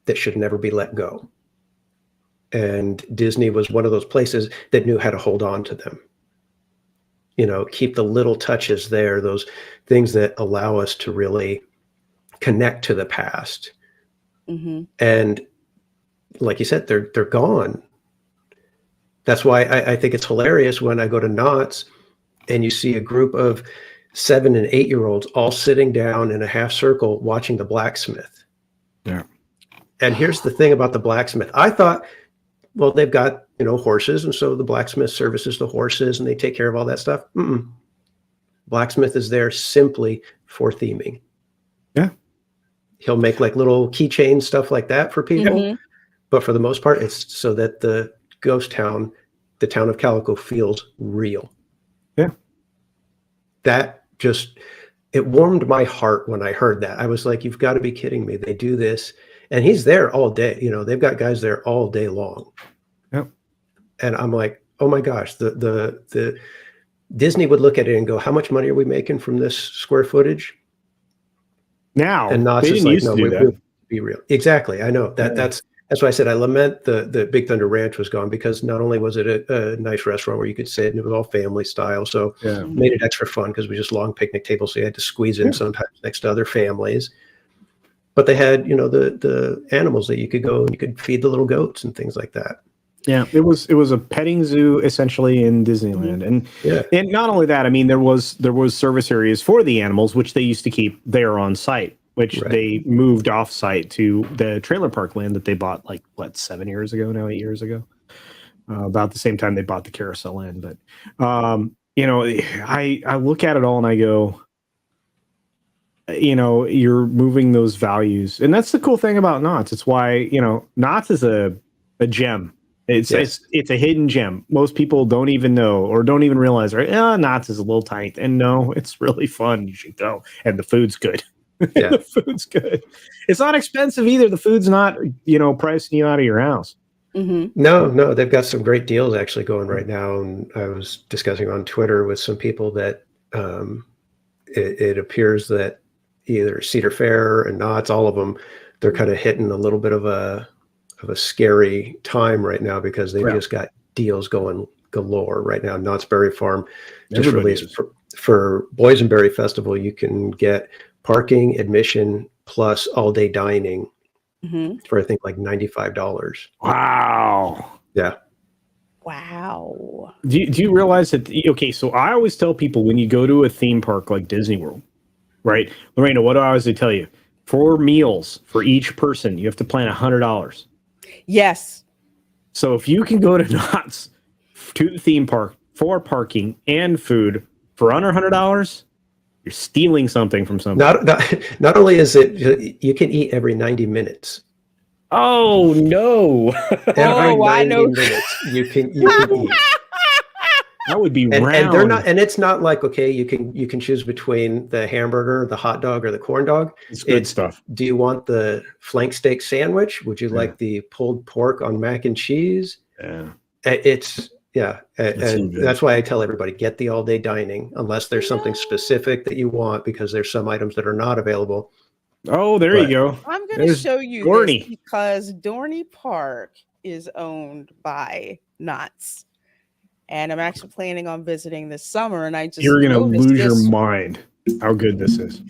that should never be let go. And Disney was one of those places that knew how to hold on to them. Keep the little touches there, those things that allow us to really connect to the past. And like you said, they're gone. That's why I think it's hilarious when I go to Knott's and you see a group of 7 and 8 year olds all sitting down in a half circle watching the blacksmith. Yeah. And here's the thing about the blacksmith. I thought, well, they've got, horses, and so the blacksmith services the horses and they take care of all that stuff. Blacksmith is there simply for theming. Yeah. He'll make like little keychains, stuff like that for people. But for the most part, it's so that the ghost town, the town of Calico, feels real. Yeah. That it warmed my heart when I heard that. I was like, you've got to be kidding me. They do this. And he's there all day. They've got guys there all day long. Yep. And I'm like, oh my gosh, the Disney would look at it and go, how much money are we making from this square footage? Now, and Knott's they is didn't like, used no, to do that. Be real. Exactly. I know that's why I said I lament the Big Thunder Ranch was gone, because not only was it a nice restaurant where you could sit and it was all family style, so made it extra fun because we just long picnic tables, so you had to squeeze in sometimes next to other families. But they had the animals that you could go and you could feed the little goats and things like that. Yeah, it was a petting zoo essentially in Disneyland, and not only that, I mean there was service areas for the animals which they used to keep there on site. which Right. they moved off site to the trailer park land that they bought 7 years ago now, 8 years ago, about the same time they bought the carousel land. But I look at it all and I go, you're moving those values, and that's the cool thing about Knott's. It's why Knott's is a gem. It's a hidden gem. Most people don't even know or don't even realize, right? Knott's is a little tight, and no, it's really fun. You should go, and the food's good. Yeah. The food's good. It's not expensive either. The food's not pricing you out of your house. Mm-hmm. No, they've got some great deals actually going right now, and I was discussing on Twitter with some people that it appears that either Cedar Fair and Knott's, all of them, they're kind of hitting a little bit of a scary time right now because they've just got deals going galore right now. Knott's Berry Farm just released for Boysenberry Festival. You can get parking, admission, plus all day dining for I think like $95. Wow. Yeah. Wow. Do you realize that? Okay, so I always tell people when you go to a theme park like Disney World, right, Lorena, what do I always tell you? For meals for each person, you have to plan $100. Yes. So if you can go to Knott's to the theme park for parking and food for under $100, you're stealing something from somebody. Not only is it, you can eat every 90 minutes. Oh no! Every I 90 know. minutes you can eat. That would be And round. they're not, and it's not like, okay, you can choose between the hamburger, the hot dog, or the corn dog. It's good stuff. Do you want the flank steak sandwich? Would you like the pulled pork on mac and cheese? Yeah. It's and so good. that's why I tell everybody, get the all day dining unless there's something specific that you want, because there's some items that are not available. Oh, there you go. I'm going to There's show you Dorney. this because Dorney Park is owned by Knott's. And I'm actually planning on visiting this summer. And I just You're gonna noticed lose your this mind how good this is.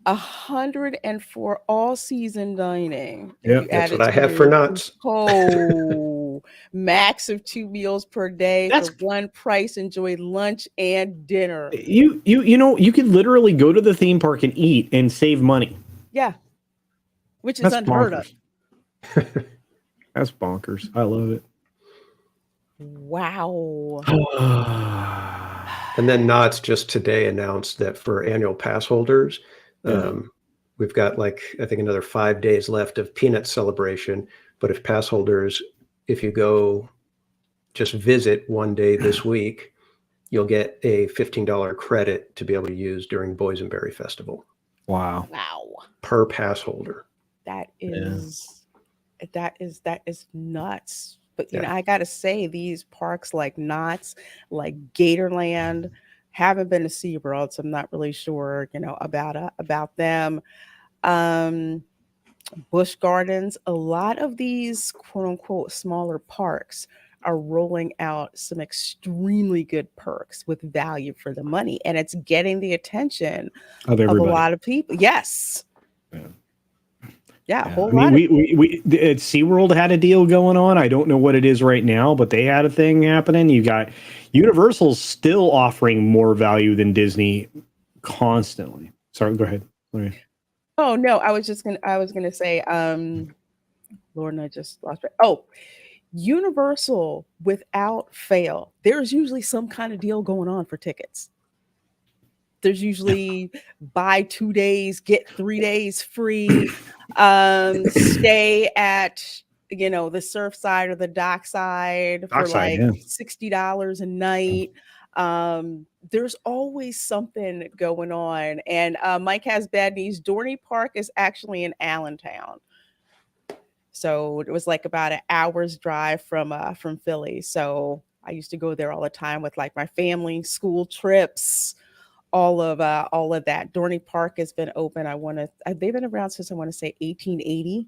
104 all season dining. Yeah, You That's add what it I to have your for Knott's. max of 2 meals per day That's- for one price. Enjoy lunch and dinner. You could literally go to the theme park and eat and save money. Yeah, which is That's unheard of. bonkers. That's bonkers. I love it. Wow. And then Knott's just today announced that for annual pass holders, we've got I think another 5 days left of peanut celebration. But if pass holders, if you go just visit one day this week, you'll get a $15 credit to be able to use during Boysenberry Festival Wow. per pass holder. That is nuts. But I gotta say, these parks like Knott's, like Gatorland, haven't been to SeaWorld, so I'm not really sure, about them. Busch Gardens, a lot of these quote unquote smaller parks are rolling out some extremely good perks with value for the money, and it's getting the attention Of a everybody. lot of people. Yes. Yeah, a whole I lot. mean, we SeaWorld had a deal going on. I don't know what it is right now, but they had a thing happening. You got Universal's still offering more value than Disney constantly. Sorry, go ahead. Oh no, I was gonna say, Lord, I just lost it. Oh, Universal, without fail, there's usually some kind of deal going on for tickets. There's usually buy 2 days, get 3 days free. Stay at the surf side or the dock side for $60 a night. There's always something going on. And Mike has bad news. Dorney Park is actually in Allentown. So it was like about an hour's drive from Philly. So I used to go there all the time with like my family, school trips, all of that. Dorney Park has been open. They've been around since I want to say 1880.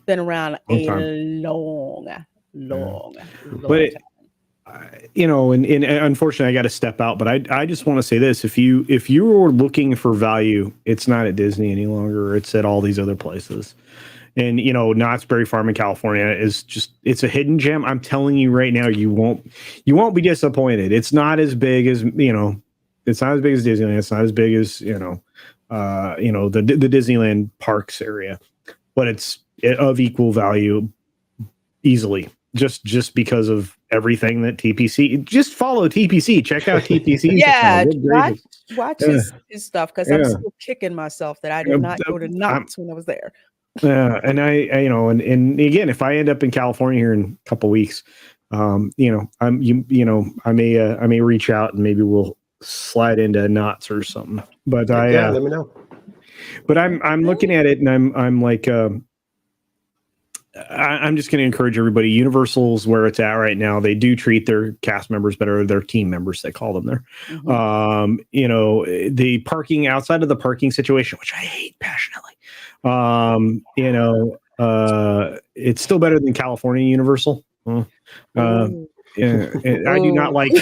Been around long but time. And unfortunately, I got to step out. But I just want to say this: if you were looking for value, it's not at Disney any longer. It's at all these other places. And Knott's Berry Farm in California it's a hidden gem. I'm telling you right now, you won't be disappointed. It's not as big as it's not as big as Disneyland. It's not as big as the Disneyland parks area, but it's of equal value easily. Just because of everything that TPC, just follow TPC, check out TPC. Yeah, watch his stuff because I'm Yeah. still kicking myself that I did not go to Knott's when I was there. Yeah, and I and again, if I end up in California here in a couple weeks, I may reach out and maybe we'll slide into Knott's or something. But let me know. But I'm looking at it and I'm like, I'm just going to encourage everybody. Universal's where it's at right now. They do treat their cast members better, their team members, they call them there. Mm-hmm. The parking outside of the parking situation, which I hate passionately. It's still better than California Universal. And I do not like.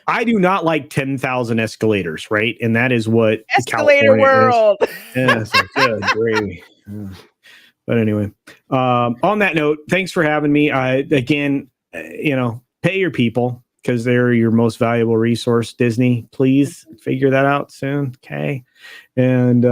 I do not like 10,000 escalators, right? And that is what Escalator California world. Is. Yeah, good gravy. But anyway, on that note, thanks for having me. Again, pay your people because they're your most valuable resource. Disney, please figure that out soon. Okay. And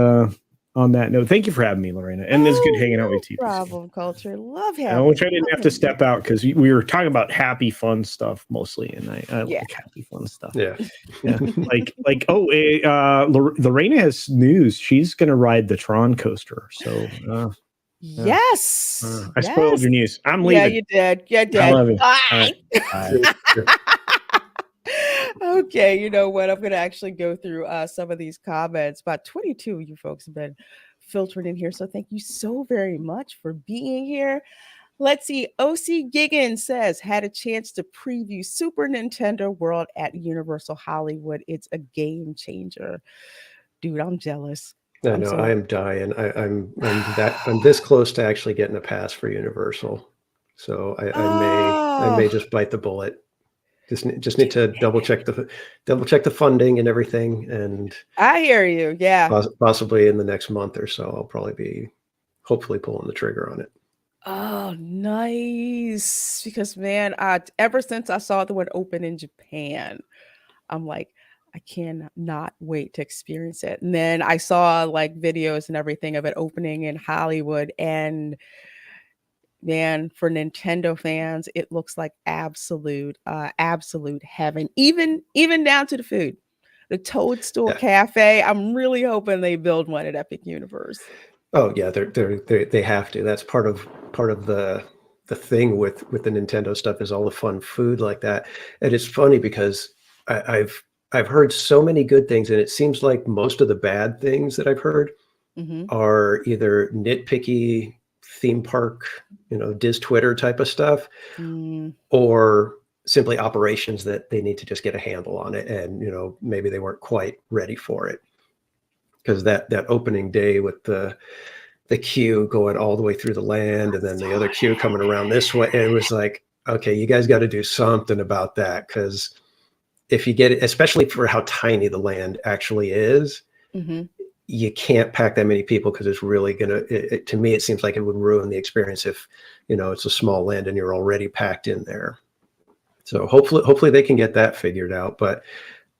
on that note, thank you for having me, Lorena. And it's good hanging out with you. Problem culture. Love having which I didn't have to step out because we were talking about happy, fun stuff mostly. And I like happy, fun stuff. Yeah. Lorena has news. She's going to ride the Tron coaster. So, yes. I spoiled your news. I'm leaving. Yeah, you did. You did. I love you. Bye. Bye. Okay, you know what? I'm going to actually go through some of these comments. About 22 of you folks have been filtered in here. So thank you so very much for being here. Let's see. OC Giggins says, had a chance to preview Super Nintendo World at Universal Hollywood. It's a game changer. Dude, I'm jealous. I know. I am dying. I'm this close to actually getting a pass for Universal. So I may just bite the bullet. Just need to double check the funding and everything. And I hear you. Yeah. Possibly in the next month or so, I'll probably be hopefully pulling the trigger on it. Oh, nice. Because man, ever since I saw the one open in Japan, I'm like, I cannot wait to experience it. And then I saw like videos and everything of it opening in Hollywood, and man, for Nintendo fans, it looks like absolute heaven. Even down to the food, the Toadstool Cafe. I'm really hoping they build one at Epic Universe. Oh yeah, they have to. That's part of the thing with the Nintendo stuff is all the fun food like that. And it's funny because I've heard so many good things, and it seems like most of the bad things that I've heard are either nitpicky theme park, Diz Twitter type of stuff, or simply operations that they need to just get a handle on it. And, maybe they weren't quite ready for it. Because that opening day with the queue going all the way through the land and then the other queue coming around this way, it was like, okay, you guys got to do something about that. Because if you get it, especially for how tiny the land actually is, you can't pack that many people because it's really to me, it seems like it would ruin the experience if, it's a small land and you're already packed in there. So hopefully they can get that figured out. But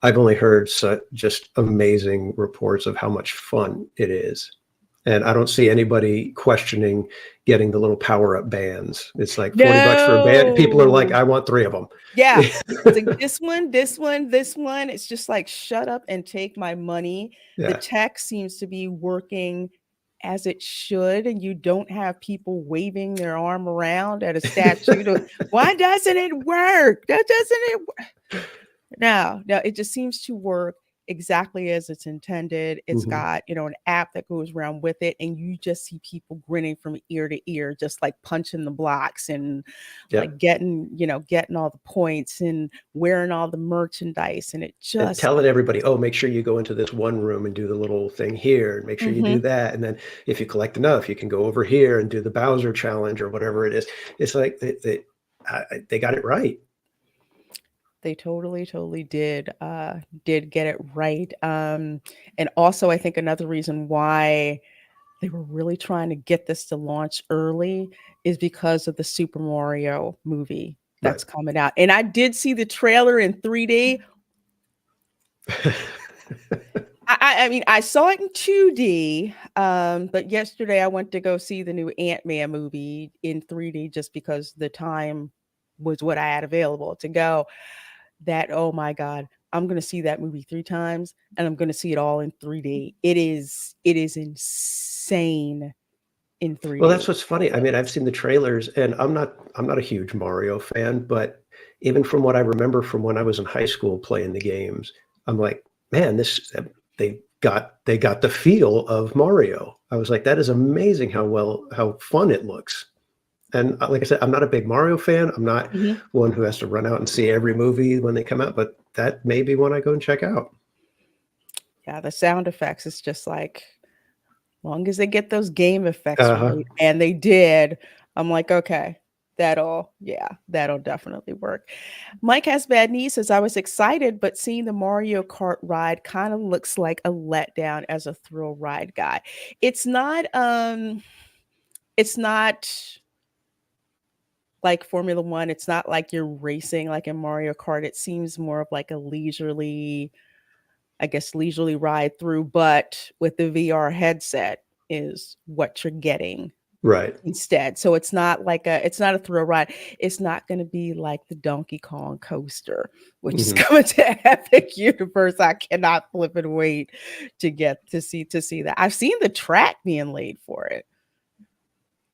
I've only heard just amazing reports of how much fun it is. And I don't see anybody questioning getting the little power-up bands. It's like $40 for a band. People are like, I want 3 of them. Yeah. It's like this one. It's just like, shut up and take my money. Yeah. The tech seems to be working as it should, and you don't have people waving their arm around at a statue. Why doesn't it work? No, it just seems to work exactly as it's intended. It's got, an app that goes around with it, and you just see people grinning from ear to ear, just like punching the blocks and like getting all the points and wearing all the merchandise. And it just and telling everybody, oh, make sure you go into this one room and do the little thing here and make sure you do that. And then if you collect enough, you can go over here and do the Bowser challenge or whatever it is. It's like they got it right. They totally did get it right. And also, I think another reason why they were really trying to get this to launch early is because of the Super Mario movie that's coming out. And I did see the trailer in 3D. I mean, I saw it in 2D, but yesterday I went to go see the new Ant-Man movie in 3D just because the time was what I had available to go. That, oh my God, I'm gonna see that movie 3 times and I'm gonna see it all in 3D. It is insane in 3D. Well, that's what's funny. I mean, I've seen the trailers, and I'm not a huge Mario fan, but even from what I remember from when I was in high school playing the games, I'm like, man, they got the feel of Mario. I was like, that is amazing how fun it looks. And like I said, I'm not a big Mario fan. I'm not Mhm. one who has to run out and see every movie when they come out, but that may be one I go and check out. Yeah, the sound effects, it's just like, long as they get those game effects Uh-huh. right, and they did, I'm like, okay, that'll definitely work. Mike Has Bad Knees says, I was excited, but seeing the Mario Kart ride kind of looks like a letdown as a thrill ride guy. It's not like Formula One. It's not like you're racing like in Mario Kart. It seems more of like a leisurely, I guess, leisurely ride through, but with the VR headset is what you're getting Right. instead. So it's not a thrill ride. It's not going to be like the Donkey Kong coaster, which is Mhm. coming to Epic Universe. I cannot flip and wait to get to see that. I've seen the track being laid for it,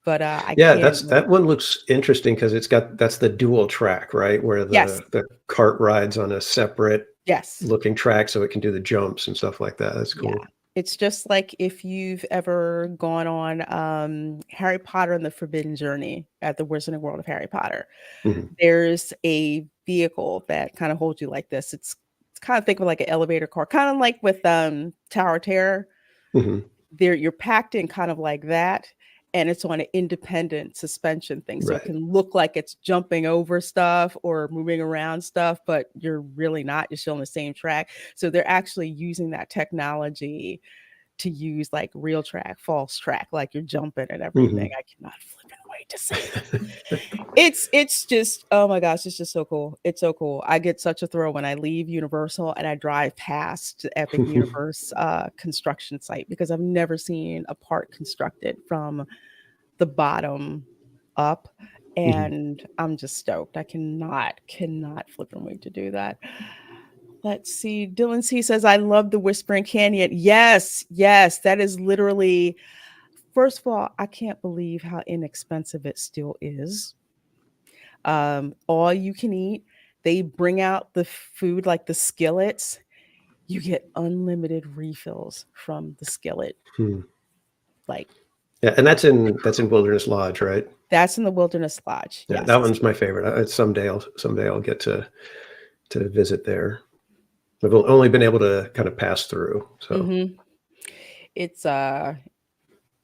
but I Yeah, can't wait. that one looks interesting because that's the dual track, right? Where Yes, the cart rides on a separate yes. looking track so it can do the jumps and stuff like that. That's Yeah. cool. It's just like if you've ever gone on Harry Potter and the Forbidden Journey at the Wizarding World of Harry Potter. Mhm. There's a vehicle that kind of holds you like this. It's kind of think of like an elevator car, kind of like with Tower of Terror. Mhm. There you're packed in kind of like that, and it's on an independent suspension thing. So it Right. can look like it's jumping over stuff or moving around stuff, but you're really not. You're still on the same track. So they're actually using that technology to use like real track, false track, like you're jumping and everything. Mhm. I cannot flipping wait to see it. It's just, oh my gosh, it's just so cool. It's so cool. I get such a thrill when I leave Universal and I drive past the Epic Universe construction site because I've never seen a park constructed from the bottom up. Mhm. And I'm just stoked. I cannot flip and wait to do that. Let's see. Dylan C says, I love the Whispering Canyon. Yes, yes, that is literally, first of all, I can't believe how inexpensive it still is. All you can eat. They bring out the food like the skillets. You get unlimited refills from the skillet. Hmm. Like Yeah, and that's in Wilderness Lodge, right? that's in the Wilderness Lodge. Yeah, Yes. that one's my favorite. Someday I'll get to visit there. I've only been able to kind of pass through. So Mhm.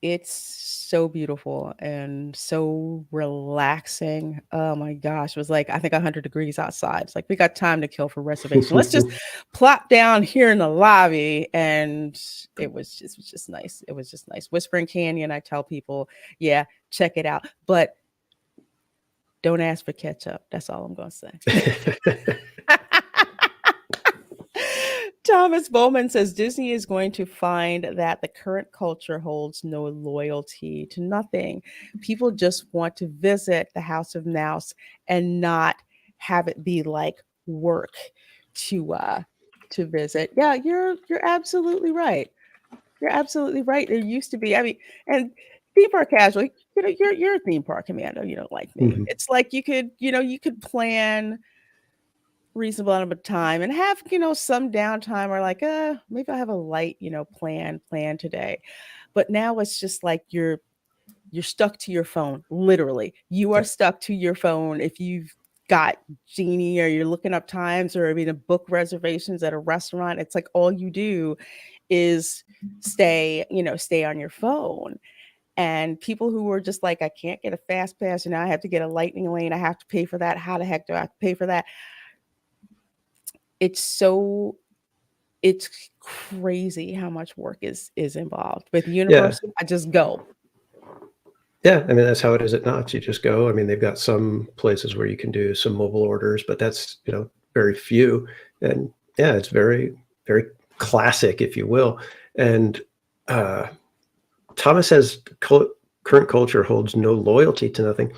It's so beautiful and so relaxing. Oh my gosh. It was like, I think 100 degrees outside. It's like, we got time to kill for reservation. Let's just plop down here in the lobby. And it was just nice. It was just nice. Whispering Canyon, I tell people, yeah, check it out. But don't ask for ketchup. That's all I'm going to say. Thomas Bowman says Disney is going to find that the current culture holds no loyalty to nothing. People just want to visit the House of Mouse and not have it be like work to visit. Yeah, you're absolutely right. You're absolutely right. There used to be, I mean, and theme park casual, you're a theme park commando. You don't like me. Mhm. It's like you could plan reasonable amount of time and have some downtime or like maybe I have a light plan today, but now it's just like you're stuck to your phone. Literally, you are Yeah. stuck to your phone if you've got Genie or you're looking up times or to book reservations at a restaurant. It's like all you do is stay on your phone. And people who are just like, I can't get a fast pass, I have to get a lightning lane, I have to pay for that. How the heck do I have to pay for that? It's crazy how much work is involved. With Yeah. Universal, I just go. Yeah, I mean, that's how it is at Knott's. You just go. I mean, they've got some places where you can do some mobile orders, but that's, very few. And yeah, it's very, very classic, if you will. And Thomas says current culture holds no loyalty to nothing.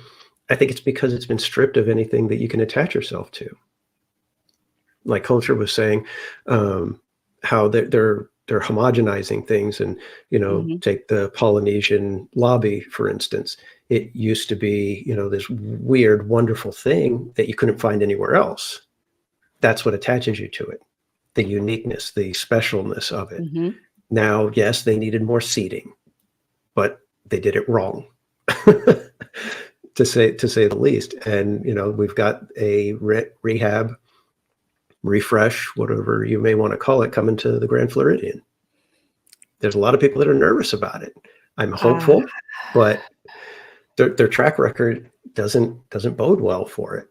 I think it's because it's been stripped of anything that you can attach yourself to. Like culture was saying, how they're homogenizing things, and take the Polynesian lobby, for instance. It used to be, this weird, wonderful thing that you couldn't find anywhere else. That's what attaches you to it, the uniqueness, the specialness of it. Now, yes, they needed more seating, but they did it wrong, to say the least. And we've got a rehab, refresh, whatever you may want to call it, coming to the Grand Floridian. There's a lot of people that are nervous about it. I'm hopeful, but their track record doesn't bode well for it.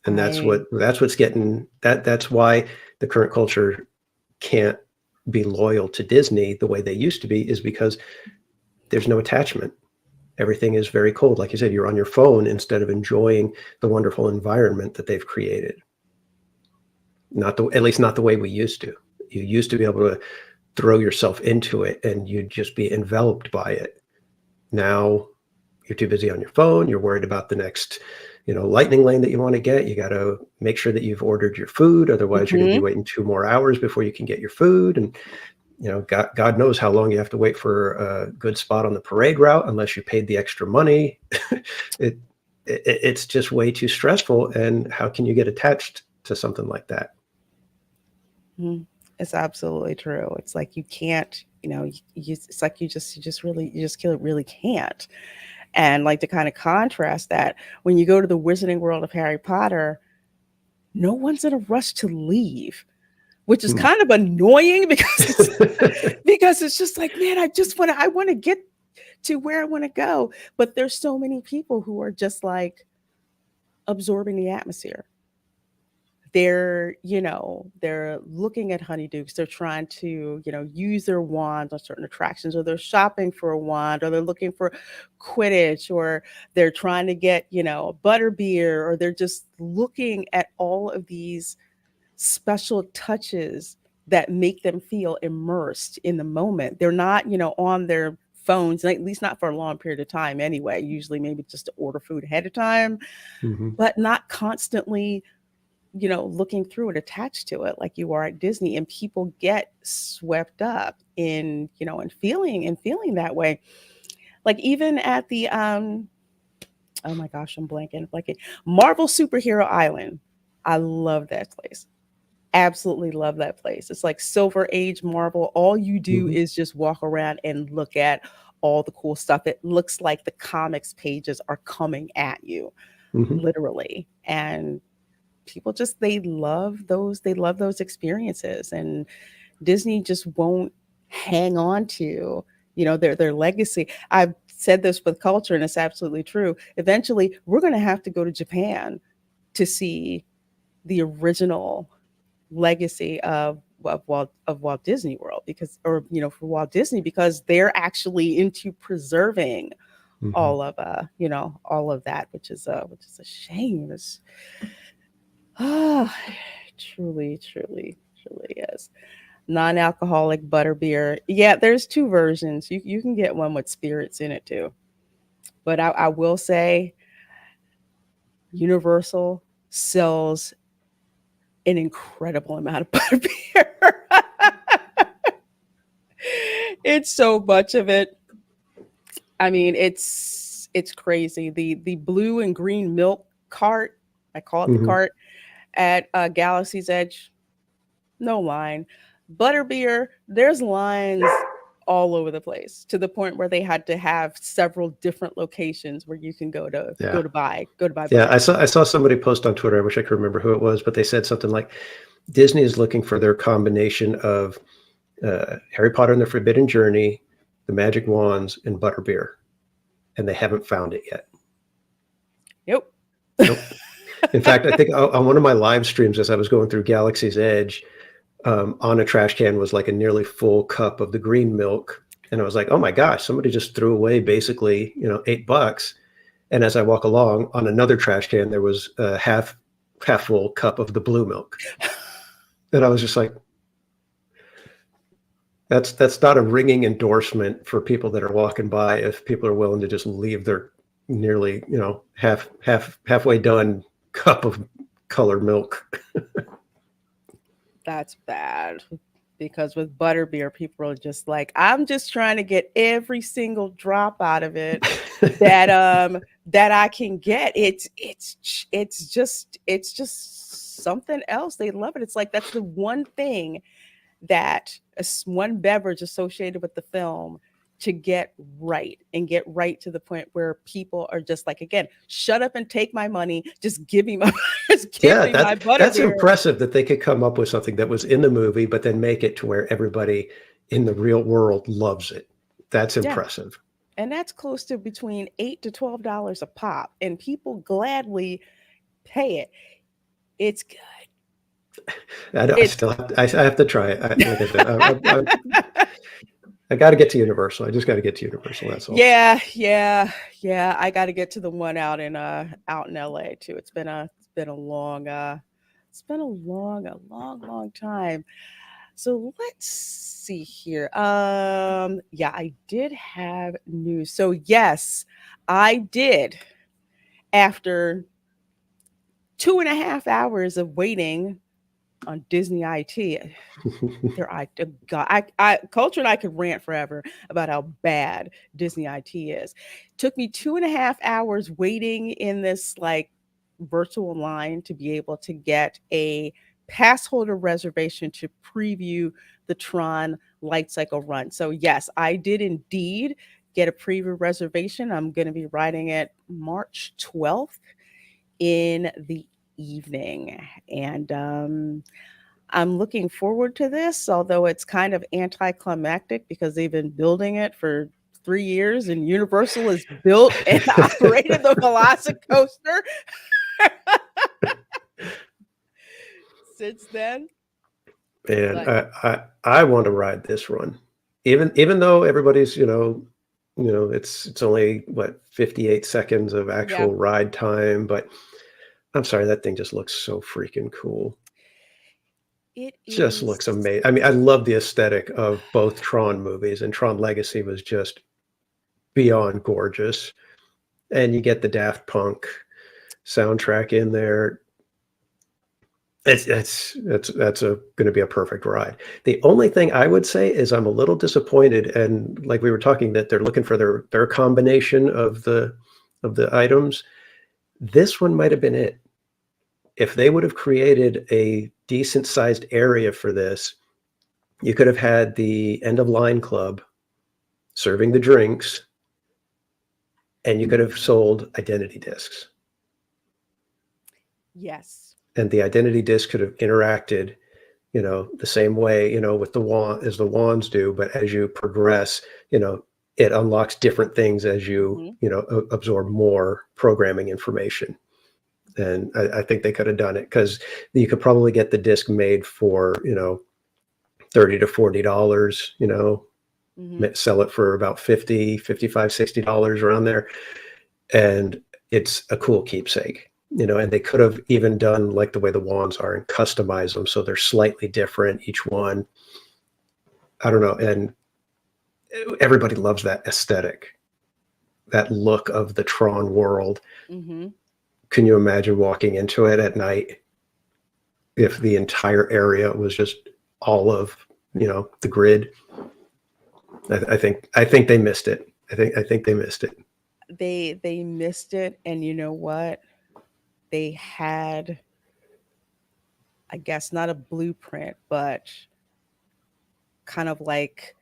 And that's what's getting that's why the current culture can't be loyal to Disney the way they used to be, is because there's no attachment. Everything is very cold. Like you said, you're on your phone instead of enjoying the wonderful environment that they've created. At least not the way we used to. You used to be able to throw yourself into it and you'd just be enveloped by it. Now you're too busy on your phone. You're worried about the next, lightning lane that you want to get. You got to make sure that you've ordered your food. Otherwise, you're going to be waiting 2 more hours before you can get your food. And, God knows how long you have to wait for a good spot on the parade route, unless you paid the extra money. It's just way too stressful. And how can you get attached to something like that? It's absolutely true. It's like you can't, it's like you just really can't. And like, to kind of contrast that, when you go to the Wizarding World of Harry Potter, no one's in a rush to leave, which is kind of annoying because it's just like, man, I want to get to where I want to go. But there's so many people who are just like absorbing the atmosphere. They're looking at honeydukes. They're trying to, use their wands on certain attractions, or they're shopping for a wand, or they're looking for Quidditch, or they're trying to get, butterbeer, or they're just looking at all of these special touches that make them feel immersed in the moment. They're not, on their phones, at least not for a long period of time anyway, usually maybe just to order food ahead of time, but not constantly looking through it, attached to it like you are at Disney. And people get swept up in, and feeling that way. Like even at the, oh my gosh, I'm blanking. Marvel Superhero Island. I love that place. Absolutely love that place. It's like Silver Age Marvel. All you do is just walk around and look at all the cool stuff. It looks like the comics pages are coming at you, literally. And people they love those experiences, and Disney just won't hang on to, their legacy. I've said this with culture, and it's absolutely true. Eventually, we're going to have to go to Japan to see the original legacy of Walt Disney World, for Walt Disney, because they're actually into preserving all of that, which is a shame. It's truly is. Non-alcoholic butterbeer. Yeah, there's 2 versions. You can get one with spirits in it too. But I will say Universal sells an incredible amount of butterbeer. It's so much of it. I mean, it's crazy. The blue and green milk cart, I call it the cart, at Galaxy's Edge, no line. Butterbeer, there's lines all over the place, to the point where they had to have several different locations where you can go to buy. Yeah, I saw somebody post on Twitter. I wish I could remember who it was, but they said something like, Disney is looking for their combination of Harry Potter and the Forbidden Journey, the Magic Wands, and butterbeer, and they haven't found it yet. Nope. In fact, I think on one of my live streams, as I was going through Galaxy's Edge, on a trash can was like a nearly full cup of the green milk. And I was like, oh my gosh, somebody just threw away basically, $8. And as I walk along, on another trash can, there was a half full cup of the blue milk. And I was just like, That's not a ringing endorsement for people that are walking by if people are willing to just leave their nearly, halfway done cup of colored milk. That's bad. Because with butterbeer, people are just like, I'm just trying to get every single drop out of it that I can get. It's just something else. They love it. It's like that's the one thing that one beverage associated with the film to get right to the point where people are just like, again, shut up and take my money. Just give me my, just give Yeah, me my that's butterbeer. impressive that they could come up with something that was in the movie, but then make it to where everybody in the real world loves it. That's Yeah. impressive. And that's close to between $8 to $12 a pop, and people gladly pay it. It's good. I know, It's I have to try it. Like I said, I got to get to Universal. I just got to get to Universal. That's all. yeah. I got to get to the one out in LA too. It's been a long long time. So let's see here. Yeah, I did have news. So yes, I did. After 2.5 hours of waiting on Disney IT, Culture and I could rant forever about how bad Disney IT is. Took me 2.5 hours waiting in this like virtual line to be able to get a pass holder reservation to preview the Tron Light Cycle run. So yes, I did indeed get a preview reservation. I'm going to be riding it March 12th in the evening, and I'm looking forward to this, although it's kind of anticlimactic because they've been building it for 3 years, and Universal has built and operated the Velocicoaster since then. And I want to ride this run, even though everybody's it's only 58 seconds of actual ride time, but I'm sorry, that thing just looks so freaking cool. It just looks amazing. I mean, I love the aesthetic of both Tron movies, and Tron Legacy was just beyond gorgeous. And you get the Daft Punk soundtrack in there. It's going to be a perfect ride. The only thing I would say is I'm a little disappointed, and like we were talking, that they're looking for their combination of the items. This one might have been it. If they would have created a decent sized area for this, you could have had the end of line club serving the drinks, and you could have sold identity discs. Yes. And the identity disc could have interacted, the same way, with the wand as the wands do. But as you progress, it unlocks different things as you, absorb more programming information. And I think they could have done it, because you could probably get the disc made for, $30 to $40, sell it for about $50, $55, $60 around there. And it's a cool keepsake. And they could have even done like the way the wands are and customize them so they're slightly different, each one. I don't know. And everybody loves that aesthetic, that look of the Tron world. Mm-hmm. Can you imagine walking into it at night if the entire area was just all of, the grid? I think they missed it. I think they missed it. They missed it. And you know what? They had, I guess, not a blueprint, but kind of like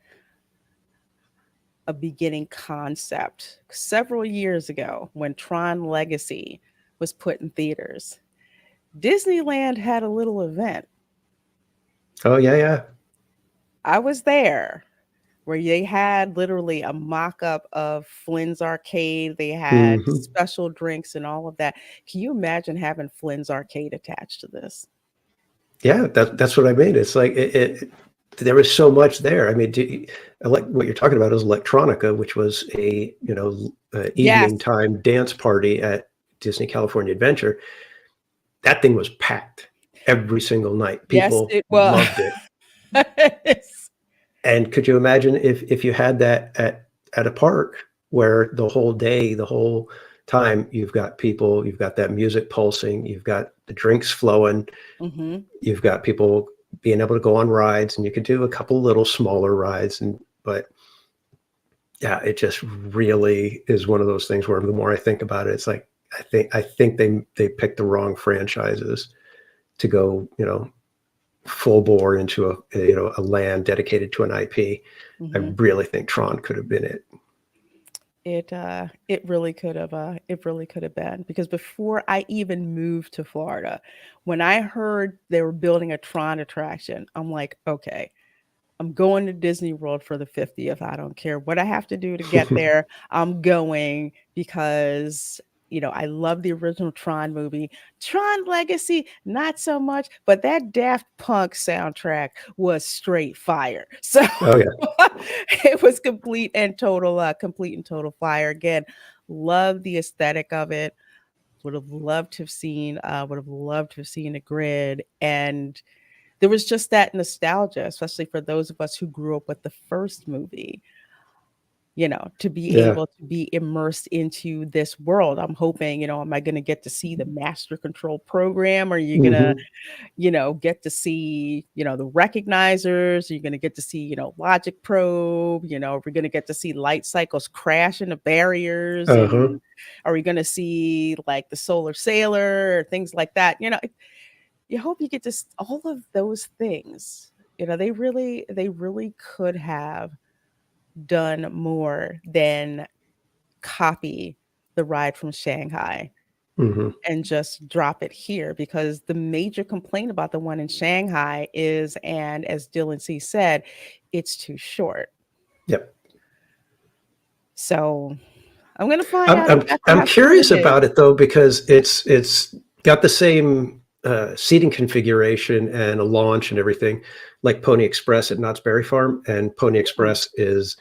a beginning concept. Several years ago, when Tron Legacy was put in theaters, Disneyland had a little event. Oh, yeah. I was there, where they had literally a mock-up of Flynn's Arcade. They had special drinks and all of that. Can you imagine having Flynn's Arcade attached to this? Yeah, that's what I mean. It's like there was so much there. I mean, I like what you're talking about is Electronica, which was a evening time dance party at Disney California Adventure. That thing was packed every single night. People loved it. And could you imagine if you had that at a park where the whole day, the whole time, you've got people, you've got that music pulsing, you've got the drinks flowing, Hmm. you've got people being able to go on rides, and you could do a couple little smaller rides, but yeah, it just really is one of those things where the more I think about it, it's like I think they picked the wrong franchises to go, full bore into a land dedicated to an IP. I Hmm. really think Tron could have been it. It really could have been, because before I even moved to Florida, when I heard they were building a Tron attraction, I'm like, okay, I'm going to Disney World for the 50th. I don't care what I have to do to get there. I'm going because, I love the original Tron movie. Tron Legacy, not so much, but that Daft Punk soundtrack was straight fire. So Oh yeah. it was complete and total fire. Again, love the aesthetic of it. Would have loved to have seen, a grid, and there was just that nostalgia, especially for those of us who grew up with the first movie, to be Yeah. able to be immersed into this world. I'm hoping, am I going to get to see the master control program? Are you going to, Mhm. get to see, the recognizers? Are you going to get to see, logic probe? Are we going to get to see light cycles crash into barriers? Uh-huh. And are we going to see like the solar sailor or things like that? You hope you get to all of those things. They really could have done more than copy the ride from Shanghai Mhm. and just drop it here, because the major complaint about the one in Shanghai is, and as Dylan C said, it's too short. Yep. So I'm gonna find I'm out I'm exactly I'm how short curious it is. about it though, because it's got the same seating configuration and a launch and everything like Pony Express at Knott's Berry Farm, and Pony Mm. Express is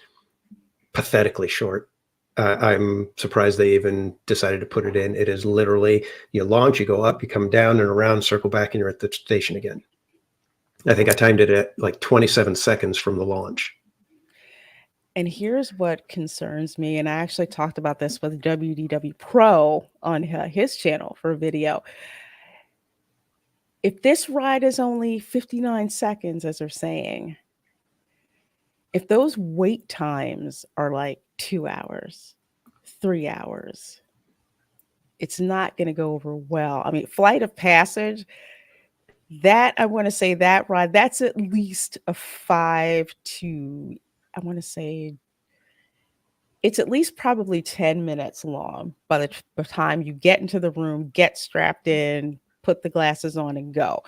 pathetically short. I'm surprised they even decided to put it in. It is literally, you launch, you go up, you come down and around, circle back, and you're at the station again. I think I timed it at like 27 seconds from the launch. And here's what concerns me, and I actually talked about this with WDW Pro on his channel for a video. If this ride is only 59 seconds, as they're saying, if those wait times are like 2 hours, 3 hours, it's not going to go over well. I mean, Flight of Passage, that I want to say that ride, that's at least a 5 to, I want to say, it's at least probably 10 minutes long by the time you get into the room, get strapped in, put the glasses on, and go.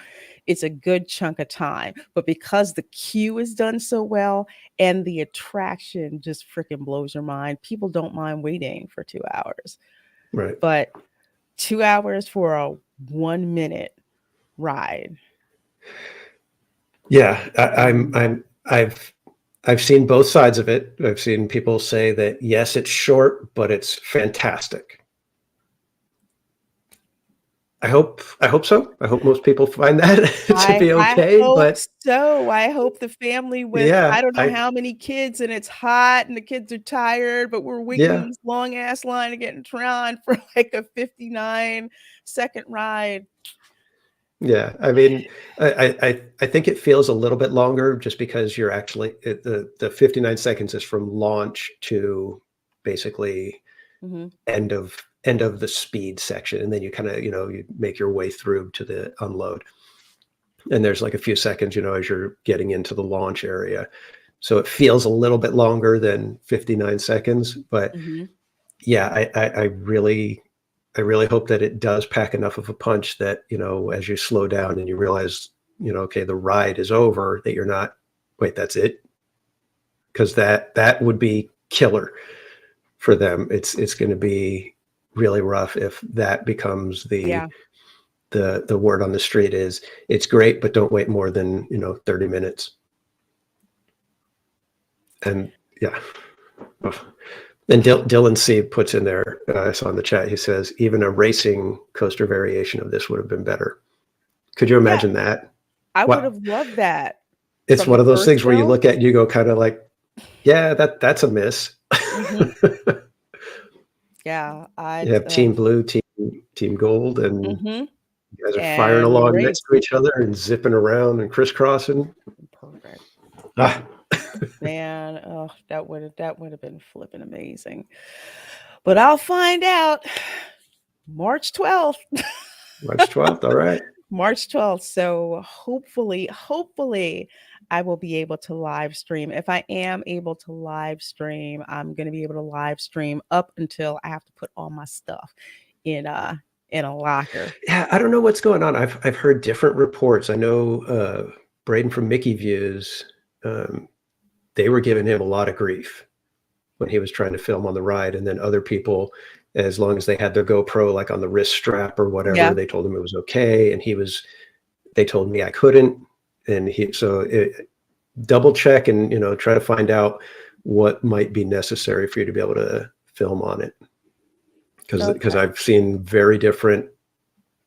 It's a good chunk of time. But because the queue is done so well and the attraction just freaking blows your mind, people don't mind waiting for 2 hours. Right. But 2 hours for a 1 minute ride. Yeah, I've seen both sides of it. I've seen people say that yes, it's short, but it's fantastic. I hope so. I hope most people find that to be I okay. hope But so. I hope the family with yeah, I don't know how many kids, and it's hot and the kids are tired, but we're waiting in yeah, this long ass line to get in Tron for like a 59-second ride. yeah. I mean, I think it feels a little bit longer just because you're actually the 59 seconds is from launch to basically Hmm. end of the speed section, and then you kind of you make your way through to the unload, and there's like a few seconds as you're getting into the launch area, so it feels a little bit longer than 59 seconds. But Hmm. yeah, I really hope that it does pack enough of a punch that as you slow down and you realize okay, the ride is over, that you're not, wait, that's it, because that would be killer for them. It's going to be really rough if that becomes Yeah. the word on the street is it's great, but don't wait more than 30 minutes. And yeah. And Dylan C puts in there, I saw in the chat, he says even a racing coaster variation of this would have been better. Could you Yeah. imagine that? I would What? have loved that. It's from one the of those first things where you film. look at and you go kind of like, yeah, that's a miss. Mhm. Yeah, I You have Team Blue, Team Gold, and mhm. you guys are firing And the along next race. to each other and zipping around and crisscrossing. Perfect. Ah, Man, oh, that would have been flipping amazing. But I'll find out March 12th. March 12th. All right. March 12th. So hopefully I will be able to live stream. If I am able to live stream, I'm going to be able to live stream up until I have to put all my stuff in a locker. Yeah, I don't know what's going on. I've heard different reports. I know Braden from Mickey Views, they were giving him a lot of grief when he was trying to film on the ride, and then other people, as long as they had their GoPro like on the wrist strap or whatever, Yeah. they told him it was okay, and they told me I couldn't, and double check and try to find out what might be necessary for you to be able to film on it, because Okay. I've seen very different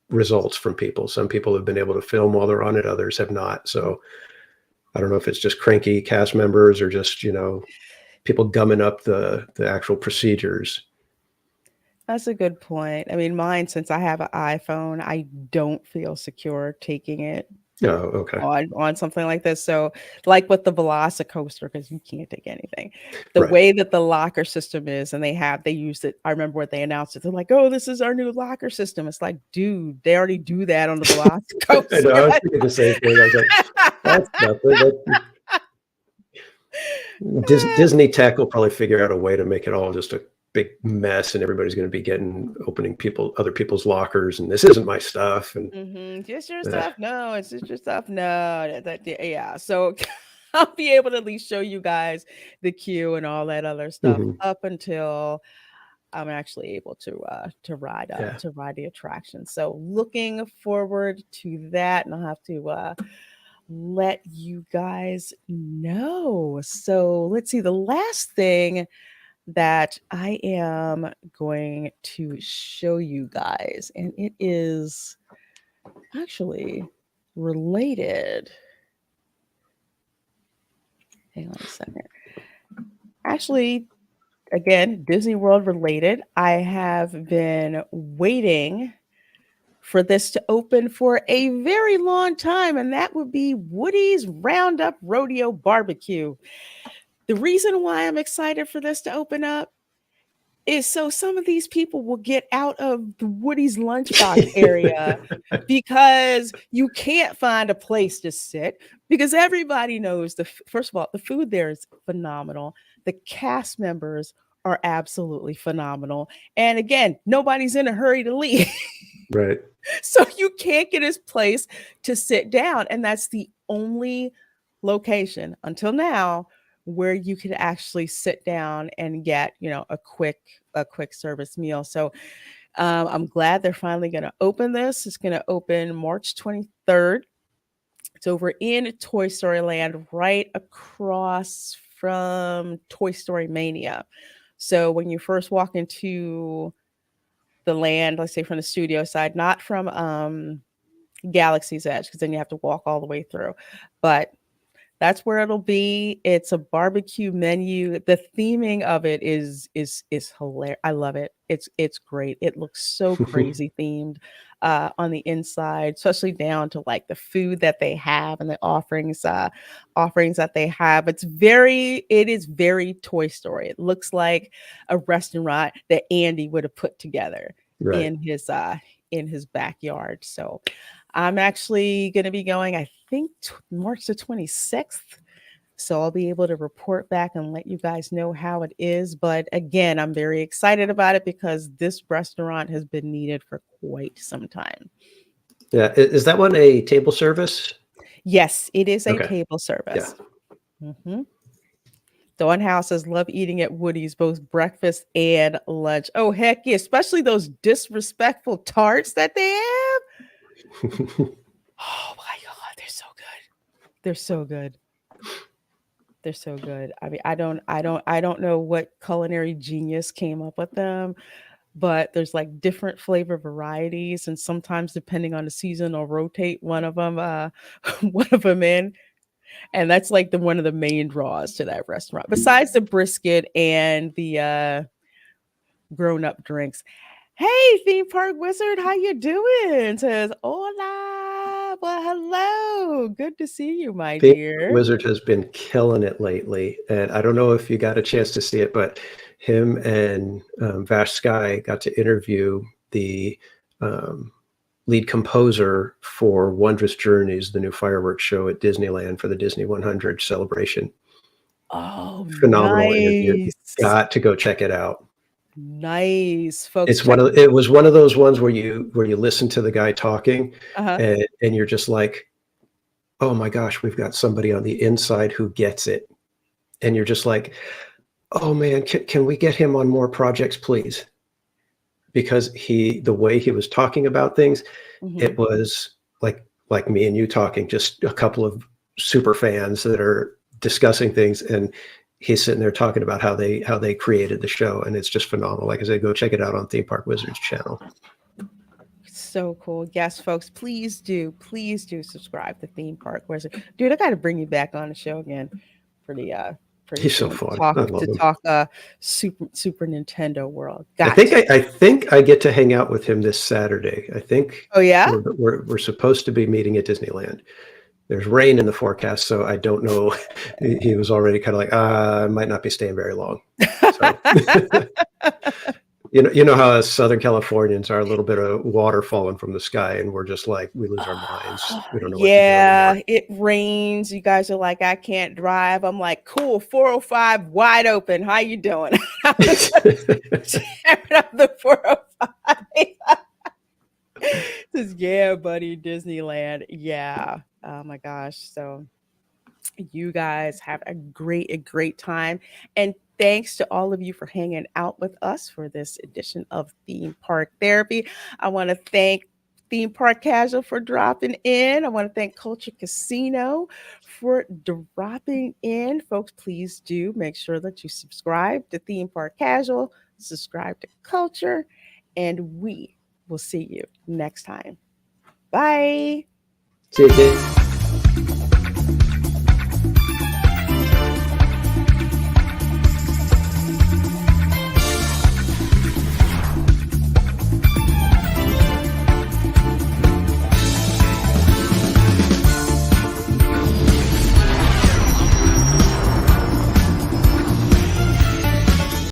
results from people. Some people have been able to film while they're on it, others have not. So I don't know if it's just cranky cast members or just people gumming up the actual procedures. That's a good point. I mean, mine, since I have an iPhone, I don't feel secure taking it Oh, okay. on something like this. So, like with the Velocicoaster, because you can't take anything. The Right. way that the locker system is, and they used it. I remember when they announced it. They're like, "Oh, this is our new locker system." It's like, dude, they already do that on the I know. I was Velocicoaster. thinking the same thing. I was like, that's nothing. Disney Tech will probably figure out a way to make it all just a big mess, and everybody's going to be opening other people's lockers, and this isn't my stuff. And Just your stuff. No, it's just your stuff. No, yeah. So I'll be able to at least show you guys the queue and all that other stuff Mhm. up until I'm actually able to ride Yeah. to ride the attraction. So looking forward to that, and I'll have to let you guys know. So let's see. The last thing that I am going to show you guys, and it is actually related. Hang on a second. Actually, again, Disney World related. I have been waiting for this to open for a very long time, and that would be Woody's Roundup Rodeo Barbecue. The reason why I'm excited for this to open up is so some of these people will get out of the Woody's lunchbox area because you can't find a place to sit, because everybody knows first of all, the food there is phenomenal. The cast members are absolutely phenomenal. And again, nobody's in a hurry to leave. Right. So you can't get his place to sit down. And that's the only location until now where you could actually sit down and get, a quick service meal. So I'm glad they're finally going to open this. It's going to open March 23rd. It's over in Toy Story Land, right across from Toy Story Mania. So when you first walk into the land, let's say from the studio side, not from Galaxy's Edge, because then you have to walk all the way through. But that's where it'll be. It's a barbecue menu. The theming of it is hilarious. I love it. It's great. It looks so crazy themed on the inside, especially down to like the food that they have and the offerings that they have. It is very Toy Story. It looks like a restaurant that Andy would have put together Right. in his backyard. So I'm actually going to be going, I think, March the 26th. So I'll be able to report back and let you guys know how it is. But again, I'm very excited about it because this restaurant has been needed for quite some time. Yeah. Is that one a table service? Yes, it is a Okay. table service. Mm-hmm. Dawn House says, love eating at Woody's, both breakfast and lunch. Oh, heck yeah. Especially those disrespectful tarts that they have. Oh my God, they're so good. They're so good. They're so good. I mean, I don't know what culinary genius came up with them, but there's like different flavor varieties, and sometimes depending on the season, I'll rotate one of them in. And that's like one of the main draws to that restaurant, besides the brisket and the grown-up drinks. Hey, theme park wizard, how you doing? Says hola. Well, hello. Good to see you, my The dear. Wizard has been killing it lately, and I don't know if you got a chance to see it, but him and Vash Sky got to interview the lead composer for Wondrous Journeys, the new fireworks show at Disneyland for the Disney 100 celebration. Oh, Phenomenal interview. You nice. got to go check it out. Nice, folks. It was one of those ones where you listen to the guy talking Uh-huh. and you're just like, oh my gosh, we've got somebody on the inside who gets it. And you're just like, oh man, can we get him on more projects, please? Because the way he was talking about things, it was like me and you talking, just a couple of super fans that are discussing things, and he's sitting there talking about how they created the show, and it's just phenomenal. Like I said, go check it out on Theme Park Wizards channel. So cool. Yes, folks, please do subscribe to Theme Park Wizard. Dude, I got to bring you back on the show again. Pretty He's so soon fun. Talk, I love him. talk Super Nintendo world. I think I get to hang out with him this Saturday. I think. Oh yeah. We're supposed to be meeting at Disneyland. There's rain in the forecast, so I don't know. He was already kind of like, I might not be staying very long. So. You know how us Southern Californians are, a little bit of water falling from the sky, and we're just like, we lose our minds. We don't know what to do anymore. It rains. You guys are like, I can't drive. I'm like, cool, 405 wide open. How you doing? Tearing up the 405. Says, yeah, buddy, Disneyland. Yeah. Oh my gosh. So you guys have a great time. And thanks to all of you for hanging out with us for this edition of Theme Park Therapy. I want to thank Theme Park Casual for dropping in. I want to thank Culture Casino for dropping in. Folks, please do make sure that you subscribe to Theme Park Casual, subscribe to Culture, and we will see you next time. Bye. See you, kid.